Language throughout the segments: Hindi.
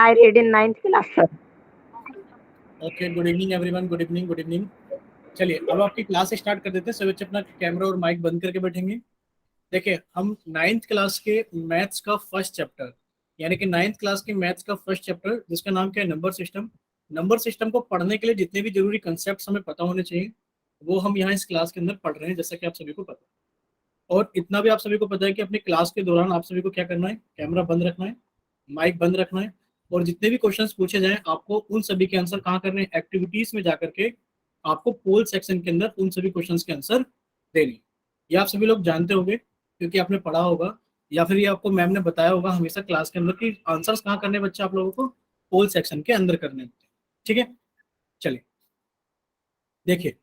I read in 9th class, sir. Okay, good evening everyone, good evening, good evening. चलिए अब आपकी क्लास स्टार्ट कर देते हैं। सभी बच्चे अपना कैमरा और माइक बंद करके बैठेंगे। देखिए, हम 9th क्लास के मैथ्स का फर्स्ट चैप्टर, यानी कि 9th क्लास के मैथ्स का फर्स्ट चैप्टर, जिसका नाम क्या है, नंबर सिस्टम। नंबर सिस्टम को पढ़ने के लिए जितने भी जरूरी कंसेप्ट हमें पता होने चाहिए, वो हम यहाँ इस क्लास के अंदर पढ़ रहे हैं, जैसा कि आप सभी को पता है। और इतना भी आप सभी को पता है कि अपनी क्लास के दौरान आप सभी को क्या करना है, कैमरा बंद रखना है, माइक बंद रखना है, और जितने भी क्वेश्चंस पूछे जाएं आपको उन सभी के आंसर कहाँ करने हैं, एक्टिविटीज में जाकर के आपको पोल सेक्शन के अंदर उन सभी क्वेश्चंस के आंसर देने। ये आप सभी लोग जानते होंगे क्योंकि आपने पढ़ा होगा, या फिर ये आपको मैम ने बताया होगा हमेशा क्लास के अंदर कि आंसर्स कहाँ करने हैं बच्चे आप लोगों को, पोल सेक्शन के अंदर करने होते हैं। ठीक है, चलिए देखिए,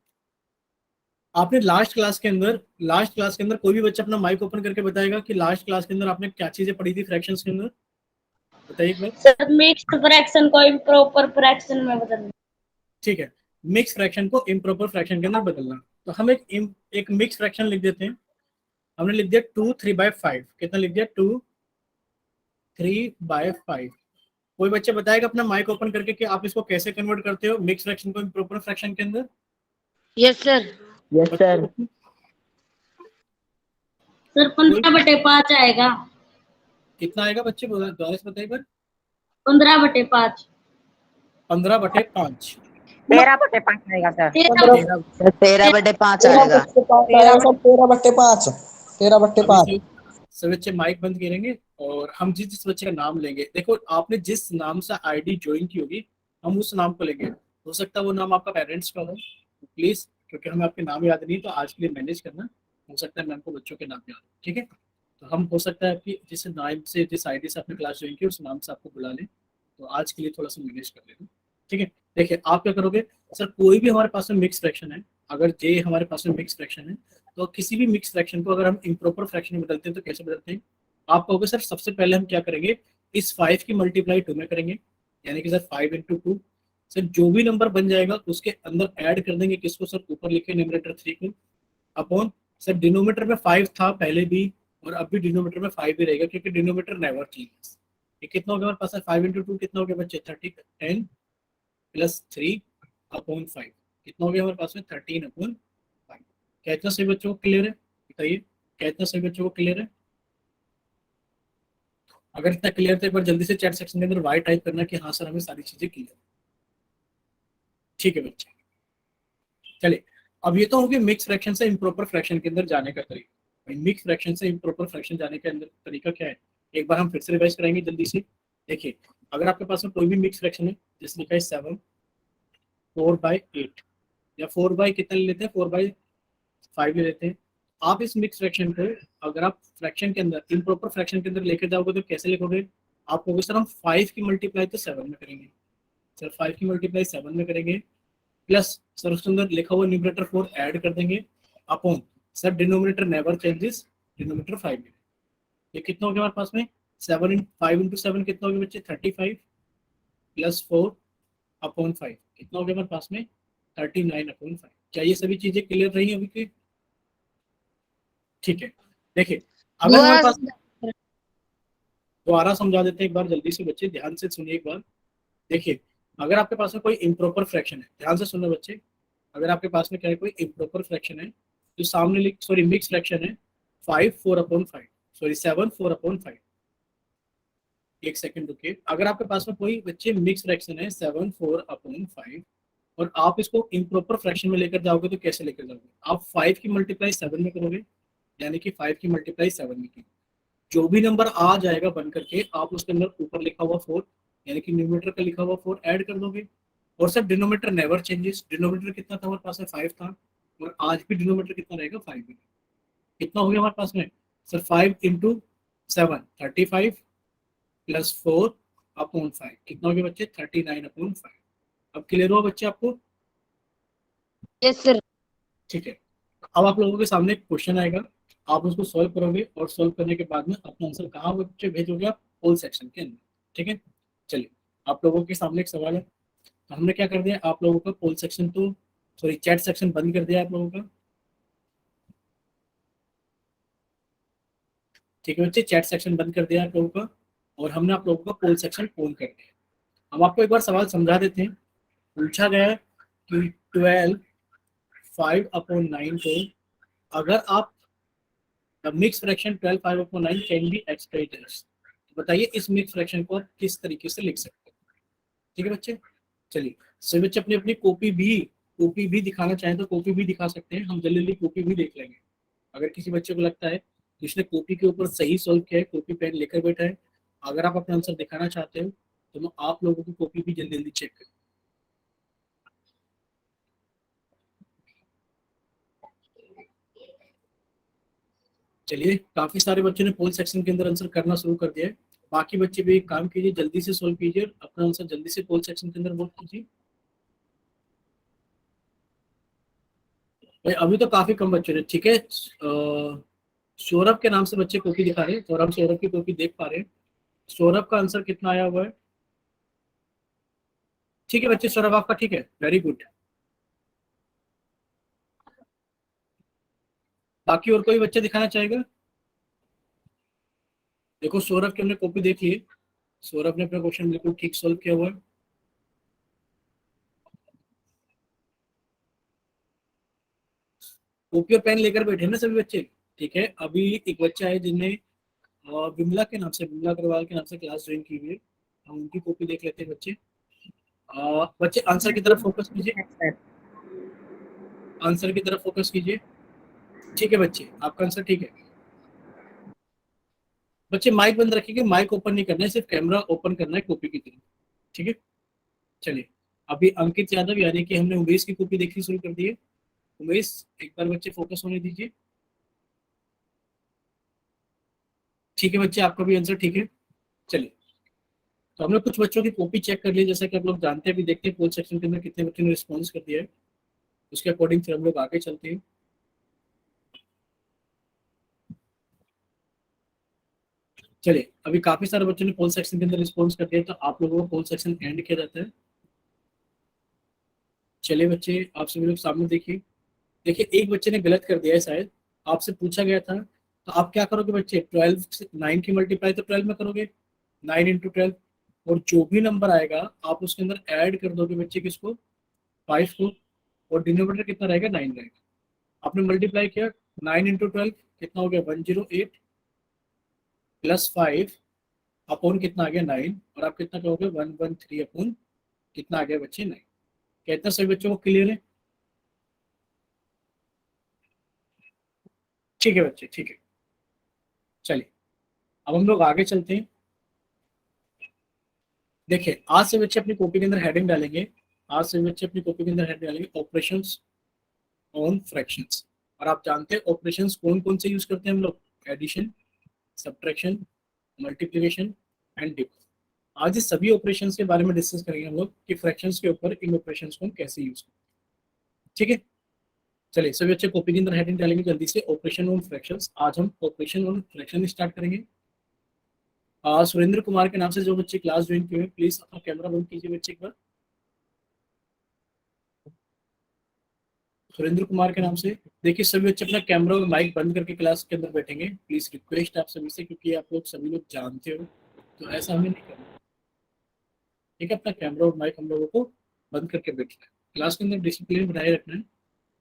आपने लास्ट क्लास के अंदर कोई भी बच्चा अपना माइक ओपन करके बताएगा कि लास्ट क्लास के अंदर आपने क्या चीजें पढ़ी थी फ्रैक्शंस के अंदर, बताइए एक बार। सर मिक्स्ड फ्रैक्शन को इम्प्रॉपर फ्रैक्शन में बदलना। ठीक है, मिक्स फ्रैक्शन को इम्प्रॉपर फ्रैक्शन के अंदर बदलना। तो हम एक मिक्स फ्रैक्शन लिख देते हैं। हमने लिख दिया 2 3/5। कितना लिख दिया, 2 3/5। कोई बच्चा बताएगा अपना माइक ओपन करके कि आप इसको कैसे कन्वर्ट करते हो मिक्स फ्रैक्शन को इम्प्रॉपर फ्रैक्शन के अंदर। Yes sir. Yes, sir. Sir 15/5 आएगा। कितना आएगा बच्चे, दोबारा से बताइए पर। 15/5। 15/5। 13/5 आएगा, सर। 13/5 आएगा। 13/5। 13/5। सब बच्चे माइक बंद करेंगे और हम जिस जिस बच्चे का नाम लेंगे, देखो आपने जिस नाम से आईडी ज्वाइन की होगी हम उस नाम को लेंगे। हो सकता है वो नाम आपका पेरेंट्स का हो, तो प्लीज, क्योंकि हमें आपके नाम याद नहीं, तो आज के लिए मैनेज करना। हो सकता है मैम को बच्चों के नाम याद हो, ठीक है। तो हम हो सकता है कि जिस नाम से, जिस आईडी से आपने क्लास ज्वाइन की उस नाम से आपको बुला लें, तो आज के लिए थोड़ा सा मैनेज कर लेना, ठीक है। देखिए आप क्या करोगे, सर कोई भी हमारे पास में मिक्स फ्रैक्शन है, अगर जे हमारे पास में मिक्स फ्रैक्शन है, तो किसी भी मिक्स फ्रैक्शन को अगर हम इम्प्रॉपर फ्रैक्शन में बदलते हैं तो कैसे बदलते हैं। आप कहोगे सर सबसे पहले हम क्या करेंगे, इस 5 की मल्टीप्लाई 2 में करेंगे, यानी कि सर 5 × 2। सर जो भी नंबर बन जाएगा उसके अंदर ऐड कर देंगे किसको, सर ऊपर लिखे न्यूमरेटर 3 को, अपॉन सर डिनोमीटर में 5 था पहले भी और अब भी डिनोमीटर में 5 ही रहेगा क्योंकि डिनोमीटर नेवर चेंजेस। ये कितना हो गया हमारे पास है, 5 × 2 कितना हो गया बच्चे, 10 + 3/5। कितना हो गया हमारे पास में, 13/5। क्या इतना सही बच्चों को क्लियर है, बताइए क्या इतना सही बच्चों को क्लियर है। अगर इतना क्लियर तो एक बार जल्दी से चैट सेक्शन के अंदर वाई टाइप करना कि हाँ सर हमें सारी चीजें क्लियर, ठीक है बच्चे। चलिए अब ये तो होगी मिक्स फ्रैक्शन से इम्प्रॉपर फ्रैक्शन के अंदर जाने का तरीका। मिक्स फ्रैक्शन से इम्प्रॉपर फ्रैक्शन जाने के अंदर तरीका क्या है, एक बार हम फिर से रिवाइज कराएंगे जल्दी से। देखिए अगर आपके पास में कोई भी मिक्स फ्रैक्शन है, जैसे लिखा है 7 4/8, या 4 कितना ले लेते हैं, 4/5 ले लेते हैं। आप इस मिक्स फ्रैक्शन को अगर आप फ्रैक्शन के अंदर, इम्प्रॉपर फ्रैक्शन के अंदर लेकर जाओगे तो कैसे लिखोगे, आप कहोगे सर हम 5 की मल्टीप्लाई तो 7 में करेंगे, सर 5 की मल्टीप्लाई 7 में करेंगे, प्लस सर उसके अंदर लिखा हुआ न्यूमरेटर 4 ऐड कर देंगे, upon sir denominator never changes, denominator 5 में। ये कितना हो गया हमारे पास में, 5 × 7 कितना हो गया बच्चे, 35 + 4/5 कितना हो गया हमारे पास में, 39/5। क्या ये सभी चीजें क्लियर रही अभी की, ठीक है। देखिए अगर हमारे पास, दोबारा समझा देते हैं एक बार जल्दी से बच्चे, ध्यान से सुनिए एक बार। देखिए अगर आपके पास में कोई इम्प्रॉपर फ्रैक्शन है, ध्यान से सुनो बच्चे, अगर आपके पास में क्या है, कोई इम्प्रॉपर फ्रैक्शन है, जो सामने लिख, सॉरी मिक्स फ्रैक्शन है 5 4/5, सॉरी 7 4/5। एक सेकंड रुकिए, अगर आपके पास में कोई बच्चे मिक्स फ्रैक्शन है 7 4/5 और आप इसको इम्प्रॉपर फ्रैक्शन में लेकर जाओगे तो कैसे लेकर जाओगे, आप 5 की मल्टीप्लाई 7 में करोगे, यानी कि 5 की मल्टीप्लाई 7 में की, जो भी नंबर आ जाएगा बन करके आप उसके अंदर ऊपर लिखा हुआ 4, यानी कि न्यूमरेटर का लिखा हुआ 4 ऐड कर दोगे। और sir denominator never changes, denominator कितना था हमारे पास में, 5 था, और आज भी डिनोमीटर कितना रहेगा, 5 ही। कितना हो गया हमारे पास में, सर 5 × 7 35 + 4/5 कितना हो गया बच्चे, 39/5। अब क्लियर हुआ बच्चे आपको, यस सर। ठीक है। अब आप लोगों के सामने एक क्वेश्चन आएगा, आप उसको सॉल्व करोगे और सॉल्व करने के बाद में अपना आंसर कहाँ बच्चे भेजोगे, आप पोल सेक्शन के अंदर, ठीक है। चलिए आप लोगों के सामने एक सवाल है, तो हमने क्या कर दिया, आप लोगों का पोल सेक्शन तो, सॉरी चैट सेक्शन बंद कर दिया आप लोगों का, ठीक है बच्चे, चैट सेक्शन बंद कर दिया आप लोगों का, और हमने आप लोगों का पोल सेक्शन ऑन कर दिया। हम आपको एक बार सवाल समझा देते हैं। पूछा गया है कि 12 5/9 को अगर आप the mix fraction 12 5/9 can be expressed as, बताइए इस मिक्स फ्रैक्शन को आप किस तरीके से लिख सकते हैं। ठीक है बच्चे, चलिए सभी बच्चे अपनी अपनी कॉपी भी दिखाना चाहें तो कॉपी भी दिखा सकते हैं, हम जल्दी जल्दी कॉपी भी देख लेंगे। अगर किसी बच्चे को लगता है कि उसने कॉपी के ऊपर सही सॉल्व किया है, कॉपी पेन लेकर बैठा है, अगर आप अपना आंसर दिखाना चाहते हो तो मैं आप लोगों की कॉपी भी जल्दी जल्दी चेक करें। चलिए काफी सारे बच्चों ने पोल सेक्शन के अंदर आंसर करना शुरू कर दिया है। बाकी बच्चे भी एक काम कीजिए, जल्दी से सोल्व कीजिए, अपना आंसर जल्दी से पोल सेक्शन के अंदर वोट कीजिए। भाई अभी तो काफी कम बच्चे ने, ठीक है। सौरभ के नाम से बच्चे कॉपी दिखा रहे हैं, और हम सौरभ की कॉपी देख पा रहे हैं। सौरभ का आंसर कितना आया हुआ है? ठीक है बच्चे, सौरभ आपका ठीक है, वेरी गुड। बाकी और कोई बच्चा दिखाना चाहेगा? देखो सौरभ की हमने कॉपी देख ली है, सौरभ ने अपना क्वेश्चन बिल्कुल ठीक सॉल्व किया हुआ है। कॉपी और पेन लेकर बैठे ना सभी बच्चे, ठीक है। अभी एक बच्चा है जिनने विमला के नाम से, विमला अग्रवाल के नाम से क्लास ज्वाइन की हुई है, हम उनकी कॉपी देख लेते हैं बच्चे। बच्चे आंसर की तरफ फोकस कीजिए, सर आंसर की तरफ फोकस कीजिए। ठीक है बच्चे, आपका आंसर ठीक है। बच्चे माइक बंद रखिएगा, माइक ओपन नहीं करना है, सिर्फ कैमरा ओपन करना है कॉपी की तरफ, ठीक है। चलिए अभी अंकित यादव यानी कि हमने उमेश की कॉपी देखनी शुरू कर दी है। उमेश एक बार बच्चे फोकस होने दीजिए। ठीक है बच्चे, आपका भी आंसर ठीक है। चलिए तो हमने कुछ बच्चों की कॉपी चेक कर ली, जैसा कि आप लोग जानते हैं, अभी देखते हैं पोल सेक्शन के अंदर कितने बच्चों ने रिस्पॉन्स कर दिया है, उसके अकॉर्डिंग फिर हम लोग आगे चलते हैं। चलिए अभी काफी सारे बच्चों ने पोल सेक्शन के अंदर रिस्पॉन्स कर दिया, तो आप लोगों को पोल सेक्शन एंड किया जाता है। चलिए बच्चे आप सभी लोग सामने देखिए, देखिए एक बच्चे ने गलत कर दिया है शायद, आपसे पूछा गया था तो आप क्या करोगे बच्चे, 12 से 9 की मल्टीप्लाई तो 12 में करोगे, 9 × 12, और जो भी नंबर आएगा आप उसके अंदर ऐड कर दोगे बच्चे किसको, 5 को, और डिनोमिनेटर कितना रहेगा, 9 रहेगा। आपने मल्टीप्लाई किया, 9 × 12 कितना हो गया, 108 प्लस 5 अपॉन कितना आ गया, 9, और आप कितना कहोगे, 113 अपॉन कितना आ गया बच्चे, 9। कहते हैं सभी बच्चों को क्लियर है? ठीक है बच्चे, ठीक है। चलिए अब हम लोग आगे चलते हैं। देखिए आज से बच्चे अपनी कॉपी के अंदर हेडिंग डालेंगे, आज से बच्चे अपनी कॉपी के अंदर हेडिंग डालेंगे ऑपरेशंस ऑन फ्रैक्शंस। और आप जानते हैं ऑपरेशंस कौन कौन से यूज करते हैं हम लोग, addition, subtraction, multiplication and division. आज इस सभी ऑपरेशंस के बारे में डिस्कस करेंगे हम लोग कि फ्रैक्शंस के ऊपर इन ऑपरेशंस को हम कैसे यूज करते हैं, ठीक है। चलिए सभी बच्चे कॉपी के अंदर हेडिंग डालेंगे जल्दी से, ऑपरेशन ऑन फ्रैक्शंस। आज हम ऑपरेशन ऑन फ्रैक्शन स्टार्ट करेंगे। सुरेंद्र कुमार के नाम से जो बच्चे क्लास ज्वाइन किए, प्लीज अपना कैमरा बंद कीजिए बच्चे एक बार। सुरेंद्र कुमार के नाम से, देखिए सभी बच्चे अपना कैमरा और माइक बंद करके क्लास के अंदर बैठेंगे, प्लीज रिक्वेस्ट आप सभी से, क्योंकि आप लोग सभी लोग जानते हो तो ऐसा हमें नहीं करना, ठीक है। अपना कैमरा और माइक हम लोगों को बंद करके बैठना है, क्लास के अंदर डिसिप्लिन बनाए रखना है,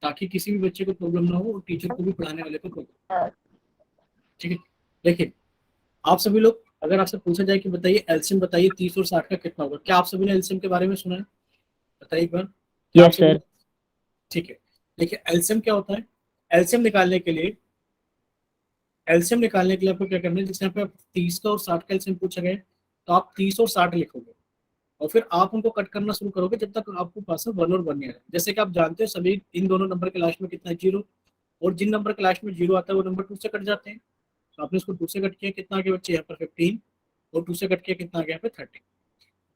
ताकि किसी भी बच्चे को प्रॉब्लम ना हो और टीचर को भी पढ़ाने वाले को प्रॉब्लम, ठीक है। देखिए आप सभी लोग, अगर आपसे पूछा जाए कि बताइए एलसीएम बताइए 30 और 60 का कितना होगा, क्या आप सभी ने एलसीएम के बारे में सुना है? बताइए एक बार, क्या आप यस सभी, सर। ठीक है। देखिए एलसीएम क्या होता है, एलसीएम निकालने के लिए, एलसीएम निकालने के लिए आपको क्या करना है, जैसे यहाँ पे 30 का और 60 का एलसीएम पूछा गया है, तो आप 30 और 60 लिखोगे, और फिर आप उनको कट करना शुरू करोगे जब तक आपको पास में 1 और 1 नहीं आएगा। जैसे कि आप जानते हो सभी इन दोनों नंबर के लास्ट में कितना है, 0, और जिन नंबर के लास्ट में 0 आता है वो नंबर 2 से कट जाते हैं, तो आपने उसको 2 से कट किया, कितना आ गया बच्चे यहाँ पर 15, और 2 से कट किया कितना आ गया यहाँ पे 30।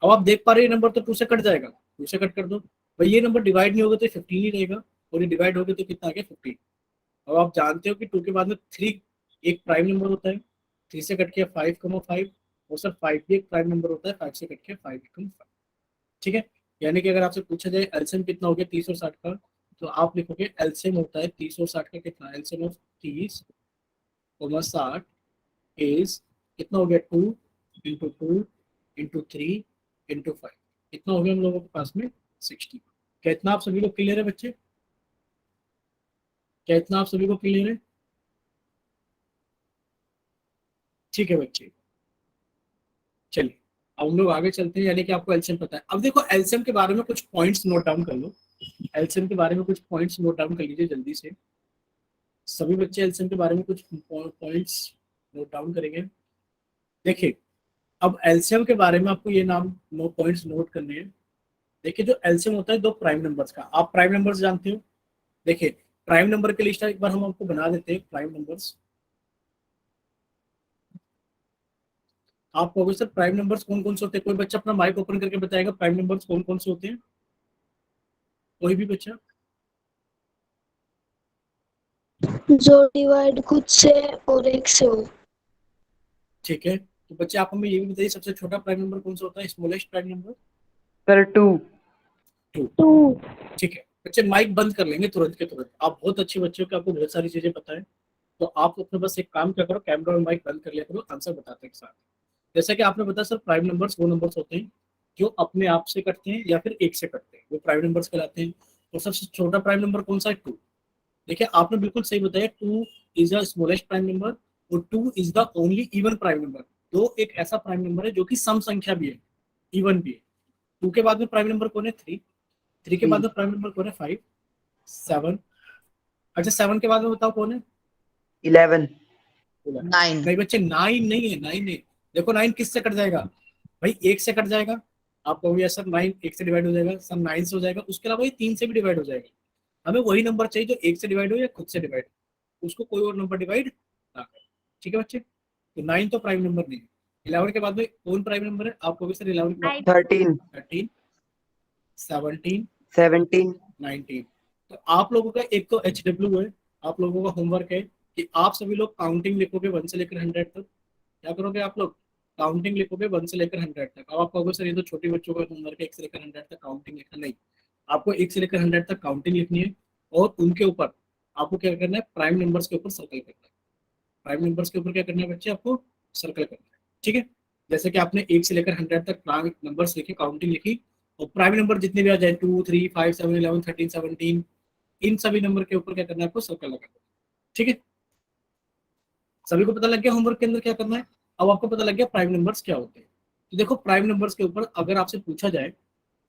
अब आप देख पा रहे हैं ये नंबर तो 2 से कट जाएगा, 2 से कट कर दो भाई, ये नंबर डिवाइड नहीं होगा तो 15 ही रहेगा, और ये डिवाइड होगा तो कितना आ गया 15। अब आप जानते हो कि 2 के बाद में 3 एक प्राइम नंबर होता है, 3 से कट किया 5,5, और सर 5 भी एक प्राइम नंबर होता है, 5 से कट किया 5,5, ठीक है। यानी कि अगर आपसे पूछा जाए एलसीएम कितना हो गया 30 और 60 का, तो आप लिखोगे एलसीएम होता है 30 और 60 का कितना, एलसीएम ऑफ 30 और 60 इज कितना हो गया, 2 × 2 × 3 × 5, कितना हो गया हम लोगों के पास में 60। क्या इतना आप सभी को क्लियर है बच्चे? क्या इतना आप सभी को क्लियर है? ठीक है बच्चे, चलिए अब हम लोग आगे चलते हैं, यानी कि आपको एलसीएम पता है। अब देखो एलसीएम के बारे में कुछ पॉइंट्स नोट डाउन कर लो। एलसीएम के बारे में कुछ पॉइंट्स नोट डाउन कर लीजिए जल्दी से। सभी बच्चे एलसीएम के बारे में कुछ पॉइंट्स नोट डाउन करेंगे। देखिए अब एलसीएम के बारे में आपको ये नाम पॉइंट्स नोट करने हैं। देखिए जो एलसीएम होता है दो प्राइम नंबर्स का, आप प्राइम नंबर्स जानते हो। देखिए प्राइम नंबर की लिस्ट एक बार हम आपको बना देते हैं। प्राइम नंबर्स आप कहोगे सर प्राइम नंबर्स कौन कौन से होते हैं? कोई बच्चा अपना माइक ओपन करके बताएगा प्राइम नंबर्स कौन कौन से होते हैं? कोई भी बच्चा? जो डिवाइड खुद से और एक से हो। ठीक है, तो बच्चे आप हमें ये भी बताइए सबसे छोटा प्राइम नंबर कौन सा होता है? Smallest prime number? सर 2। 2। ठीक है बच्चे, माइक बंद कर लेंगे तुरंत के तुरंत। आप बहुत अच्छे बच्चे हो कि आपको बहुत सारी चीजें पता है, तो आप अपने बस एक काम क्या करो, कैमरा और माइक बंद कर लिया करो, आंसर बताते हैं साथ। जैसा कि आपने बताया सर प्राइम नंबर्स वो नंबर्स होते हैं जो अपने आप से कटते हैं या फिर एक से कटते हैं, वो प्राइम नंबर्स कहलाते हैं। तो सबसे छोटा प्राइम नंबर कौन सा है? 2। देखिए आपने बिल्कुल सही बताया, 2 is the smallest prime number और 2 is the only even prime number. दो एक ऐसा प्राइम नंबर है जो कि सम संख्या भी है, इवन भी है। 2 के बाद में प्राइम नंबर कौन है? 3। 3 के बाद में प्राइम नंबर कौन है? 5, 7। अच्छा 7 के बाद में बताओ कौन है? 11। 9। नहीं बच्चे 9 नहीं है, 9 नहीं। देखो 9 किससे कट जाएगा भाई? 1 से कट जाएगा। आप कहोगे सर 9 1 से डिवाइड हो जाएगा, सर 9 से हो जाएगा। उसके अलावा ये 3 से भी डिवाइड हो जाएगा। हमें वही नंबर चाहिए जो 1 से डिवाइड हो या खुद से डिवाइड हो, उसको कोई और नंबर डिवाइड ना करे। ठीक है बच्चे, तो 9 तो प्राइम नंबर नहीं है। 11 के बाद में कौन प्राइम नंबर है? आप कहोगे सर 11 के बाद 13। 13, 17, 17। 19। तो आप लोगों का एक तो HW है, आप लोगों का होमवर्क है कि आप सभी लोग काउंटिंग लिखोगे 1 से लेकर 100 तक। क्या करोगे आप लोग? काउंटिंग लिखोगे 1 से लेकर 100 तक। अब आप कहोगे सर ये तो छोटे बच्चों का होमवर्क है 1 से लेकर 100 तक काउंटिंग लिखना। नहीं, आपको 1 से लेकर 100 तक काउंटिंग लिखनी है और उनके ऊपर आपको क्या करना है? प्राइम नंबर्स के ऊपर सर्कल करना है। प्राइम नंबर्स के ऊपर क्या करना है बच्चे? आपको सर्कल करना है। ठीक है, जैसे कि आपने 1 से लेकर 100 तक प्राइम नंबर्स लिखे, काउंटिंग लिखी, और प्राइम नंबर जितने भी आ जाए 2 3 5 7 11 13 17, इन सभी नंबर के ऊपर क्या करना है? आपको सर्कल लगाना है। ठीक है, सभी को पता लग गया होमवर्क के अंदर क्या करना है? अब आपको पता लग गया प्राइम नंबर्स क्या होते हैं। तो देखो प्राइम नंबर्स के ऊपर अगर आपसे पूछा जाए,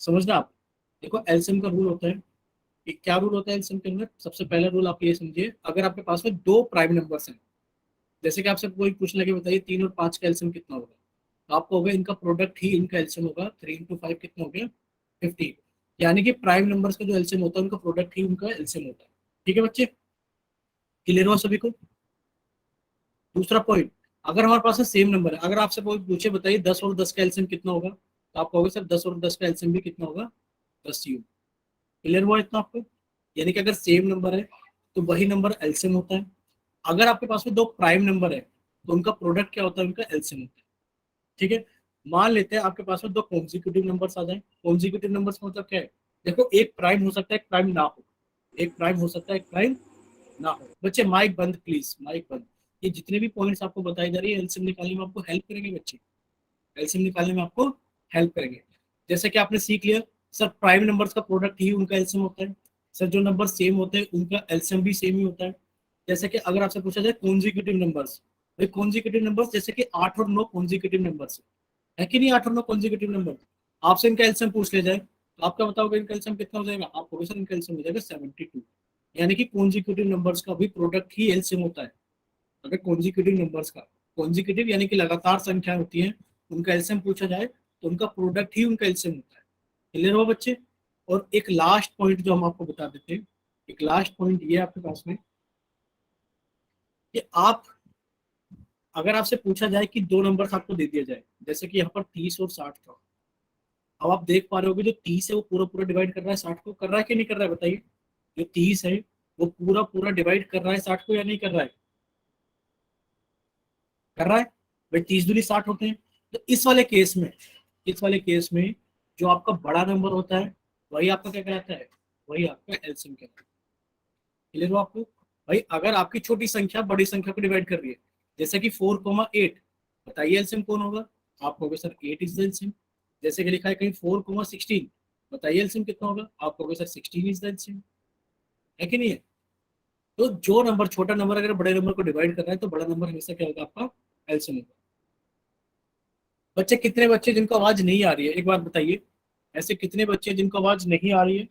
समझना आप, देखो एलसीएम का रूल होता है कि क्या रूल होता है एलसीएम के अंदर? सबसे पहला रूल आप ये समझिए, अगर आपके पास में दो प्राइम नंबर्स हैं, जैसे कि आपसे कोई पूछ लगे बताइए 3 और 5 का एलसीएम कितना होगा, तो आपको होगा इनका प्रोडक्ट ही इनका एलसीएम होगा। 3 × 5 कितना हो गया? 15। यानी कि प्राइम नंबर्स का जो एलसीएम होता है उनका प्रोडक्ट ही उनका एलसीएम होता है। ठीक है बच्चे, क्लियर हो सभी को? दूसरा पॉइंट, अगर हमारे पास सेम नंबर है, अगर आपसे कोई पूछे बताइए 10 और 10 का एलसीएम कितना होगा, तो आप कहोगे सर 10 और 10 का एलसीएम भी कितना होगा? 10 ही होगा। क्लियर हुआ इतना आपको? यानी कि अगर सेम नंबर है तो वही नंबर एलसीएम होता है। अगर आपके पास में दो प्राइम नंबर है तो उनका प्रोडक्ट क्या होता है? उनका एलसीएम होता है। ठीक है, मान लेते हैं आपके पास में दो कॉन्जिक्यूटिव नंबर्स आ जाए। कॉन्जिक्यूटिव नंबर्स मतलब क्या है? देखो एक प्राइम हो सकता है, एक प्राइम ना हो, एक प्राइम हो सकता है, एक प्राइम ना हो। बच्चे माइक बंद प्लीज, माइक बंद। ये जितने भी पॉइंट्स आपको बताई जा रही है एलसीएम निकालने में आपको हेल्प करेंगे बच्चे, एलसीएम निकालने में आपको हेल्प करेंगे। जैसे कि आपने सीख लिया सर प्राइम नंबर्स का प्रोडक्ट ही उनका एलसीएम होता है। सर जो नंबर सेम होते हैं उनका एलसीएम भी सेम ही होता है। जैसे कि अगर आपसे पूछा जाए कॉन्जिक्यूटिव नंबर्स, भाई कॉन्जिक्यूटिव नंबर्स जैसे कि 8 और 9 कॉन्जिक्यूटिव नंबर्स है कि नहीं? 8 और 9 कॉन्जिक्यूटिव नंबर, आपसे इनका एलसीएम पूछ ले जाए तो आप क्या बताओगे इनका एलसीएम कितना हो जाएगा? आपको सर इनका एलसीएम हो जाएगा 72। यानी कि कॉन्जिक्यूटिव नंबर्स का भी प्रोडक्ट ही एलसीएम होता है। अगर कॉन्जिक्यूटिव नंबर्स का, कॉन्जिक्यूटिव यानी कि लगातार संख्या होती है, उनका एलसीएम पूछा जाए तो उनका प्रोडक्ट ही उनका एलसीएम होता है। क्लियर हो बच्चे? और एक लास्ट पॉइंट जो हम आपको बता देते हैं, एक लास्ट पॉइंट ये आपके पास में कि आप, अगर आपसे पूछा जाए कि दो नंबर्स आपको दे दिया जाए, जैसे कि यहाँ पर 30 और 60 था, अब आप देख पा रहे हो जो 30 है वो पूरा पूरा डिवाइड कर रहा है 60 को, कर रहा है कि नहीं कर रहा है बताइए? जो 30 है वो पूरा पूरा डिवाइड कर रहा है 60 को या नहीं कर रहा है? कर रहा है। भाई 30 दूनी 60 होते हैं। तो इस वाले केस में, इस वाले केस में जो आपका बड़ा नंबर होता है वही आपका क्या कहलाता है? वही आपका एलसीएम कहलाता है। क्लियर हो आपको? भाई अगर आपकी छोटी संख्या बड़ी संख्या को डिवाइड कर रही है, जैसे कि 4, 8, बताइए एलसीएम कौन होगा? आप कहोगे सर 8 इज द एलसीएम। जैसे कि लिखा है कहीं 4,16, बताइए एलसीएम कितना होगा? आप कहोगे सर 16 इज द एलसीएम, है कि नहीं है? तो जो नंबर, छोटा नंबर अगर बड़े नंबर को डिवाइड कर रहा है तो बड़ा नंबर हमेशा क्या होगा? आपका एलसीएम होगा। बच्चे, कितने बच्चे जिनको आवाज नहीं आ रही है, एक बार बताइए, ऐसे कितने बच्चे जिनको आवाज नहीं आ रही है?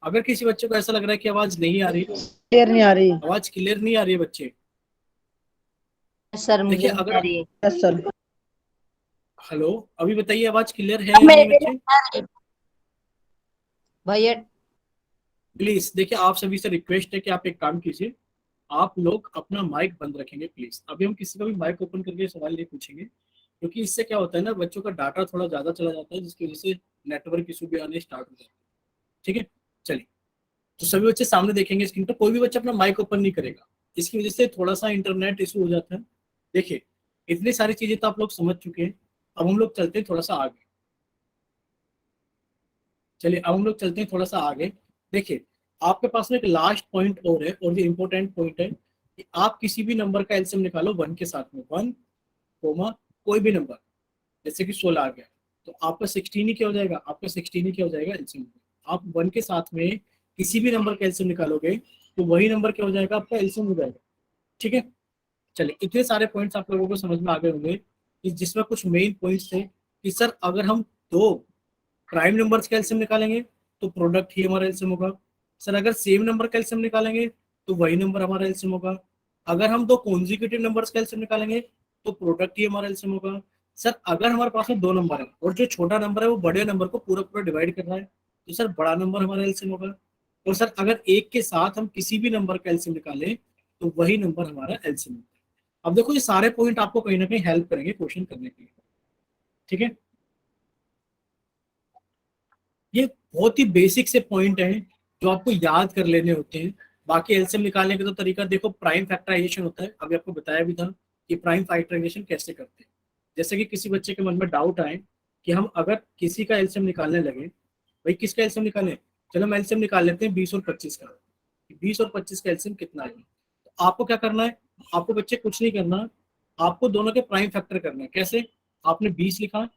अगर किसी बच्चे को ऐसा लग रहा है कि आवाज नहीं आ रही, क्लियर नहीं आ रही। आवाज क्लियर नहीं आ रही है बच्चे, सर मुझे देखिए नहीं अगर, आ रही है। Yes sir. हेलो, अभी बताइए आवाज क्लियर है या नहीं बच्चे? भैया प्लीज देखिए, आप सभी से रिक्वेस्ट है कि आप एक काम कीजिए, आप लोग अपना माइक बंद रखेंगे प्लीज। अभी हम किसी का भी माइक ओपन करके सवाल नहीं पूछेंगे, क्योंकि इससे क्या होता है ना, बच्चों का डाटा थोड़ा ज्यादा चला जाता है, जिसकी वजह से नेटवर्क इशू भी आने स्टार्ट हो जाते हैं। ठीक है, चलिए, तो सभी बच्चे सामने देखेंगे स्क्रीन पर, कोई भी बच्चा अपना माइक ओपन नहीं करेगा, इसकी वजह से थोड़ा सा इंटरनेट इशू हो जाता है। देखिए, इतनी सारी चीजें तो आप लोग समझ चुके हैं, अब हम लोग चलते हैं थोड़ा सा आगे। चलिए, अब हम लोग चलते हैं थोड़ा सा आगे। देखिए, आपके पास में एक लास्ट पॉइंट और है, और ये इंपॉर्टेंट पॉइंट है कि आप किसी भी नंबर का एलसीएम निकालो 1 के साथ में, 1 कोमा कोई भी नंबर, जैसे कि 16 आ गया, तो आपका 16 ही क्या हो जाएगा? आपका 16 ही क्या हो जाएगा? एलसीएम। आप 1 के साथ में किसी भी नंबर का एलसीएम निकालोगे तो वही नंबर क्या हो जाएगा? आपका एलसीएम हो जाएगा। ठीक है, चलिए, इतने सारे पॉइंट्स आप लोगों को समझ में आ गए होंगे कि जिसमें कुछ मेन पॉइंट्स थे कि सर अगर हम दो प्राइम नंबर्स का एलसीएम निकालेंगे तो प्रोडक्ट ही हमारा एलसीएम होगा। सर अगर सेम नंबर का एलसीएम निकालेंगे तो वही नंबर हमारा एलसीएम होगा। अगर हम दो कॉन्जिक्यूटिव नंबर्स का एलसीएम निकालेंगे तो प्रोडक्ट ही हमारा एलसीएम होगा। सर अगर हमारे पास में दो नंबर है और जो छोटा नंबर है वो बड़े नंबर को पूरा पूरा डिवाइड कर रहा है तो सर बड़ा नंबर हमारा एलसीएम होगा। और सर अगर एक के साथ हम किसी भी नंबर का एलसीएम निकालें तो वही नंबर हमारा एलसीएम होगा। अब देखो, ये सारे पॉइंट आपको कहीं ना कहीं हेल्प करेंगे क्वेश्चन करने के लिए। ठीक है, ये बहुत ही बेसिक से पॉइंट हैं जो आपको याद कर लेने होते हैं। बाकी एलसीएम निकालने का तो तरीका देखो, प्राइम फैक्टराइजेशन होता है, अभी आपको बताया भी था कि प्राइम फैक्टराइजेशन कैसे करते हैं। जैसे कि किसी बच्चे के मन में डाउट आए कि हम अगर किसी का एलसीएम निकालने लगे, भाई किसका एलसीएम निकालें, चलो हम एलसीएम निकाल लेते हैं 20 और 25 का। 20 और 25 का एलसीएम कितना है? तो आपको क्या करना है? आपको बच्चे कुछ नहीं करना, आपको दोनों के प्राइम फैक्टर करना है। कैसे? आपने 20 लिखा,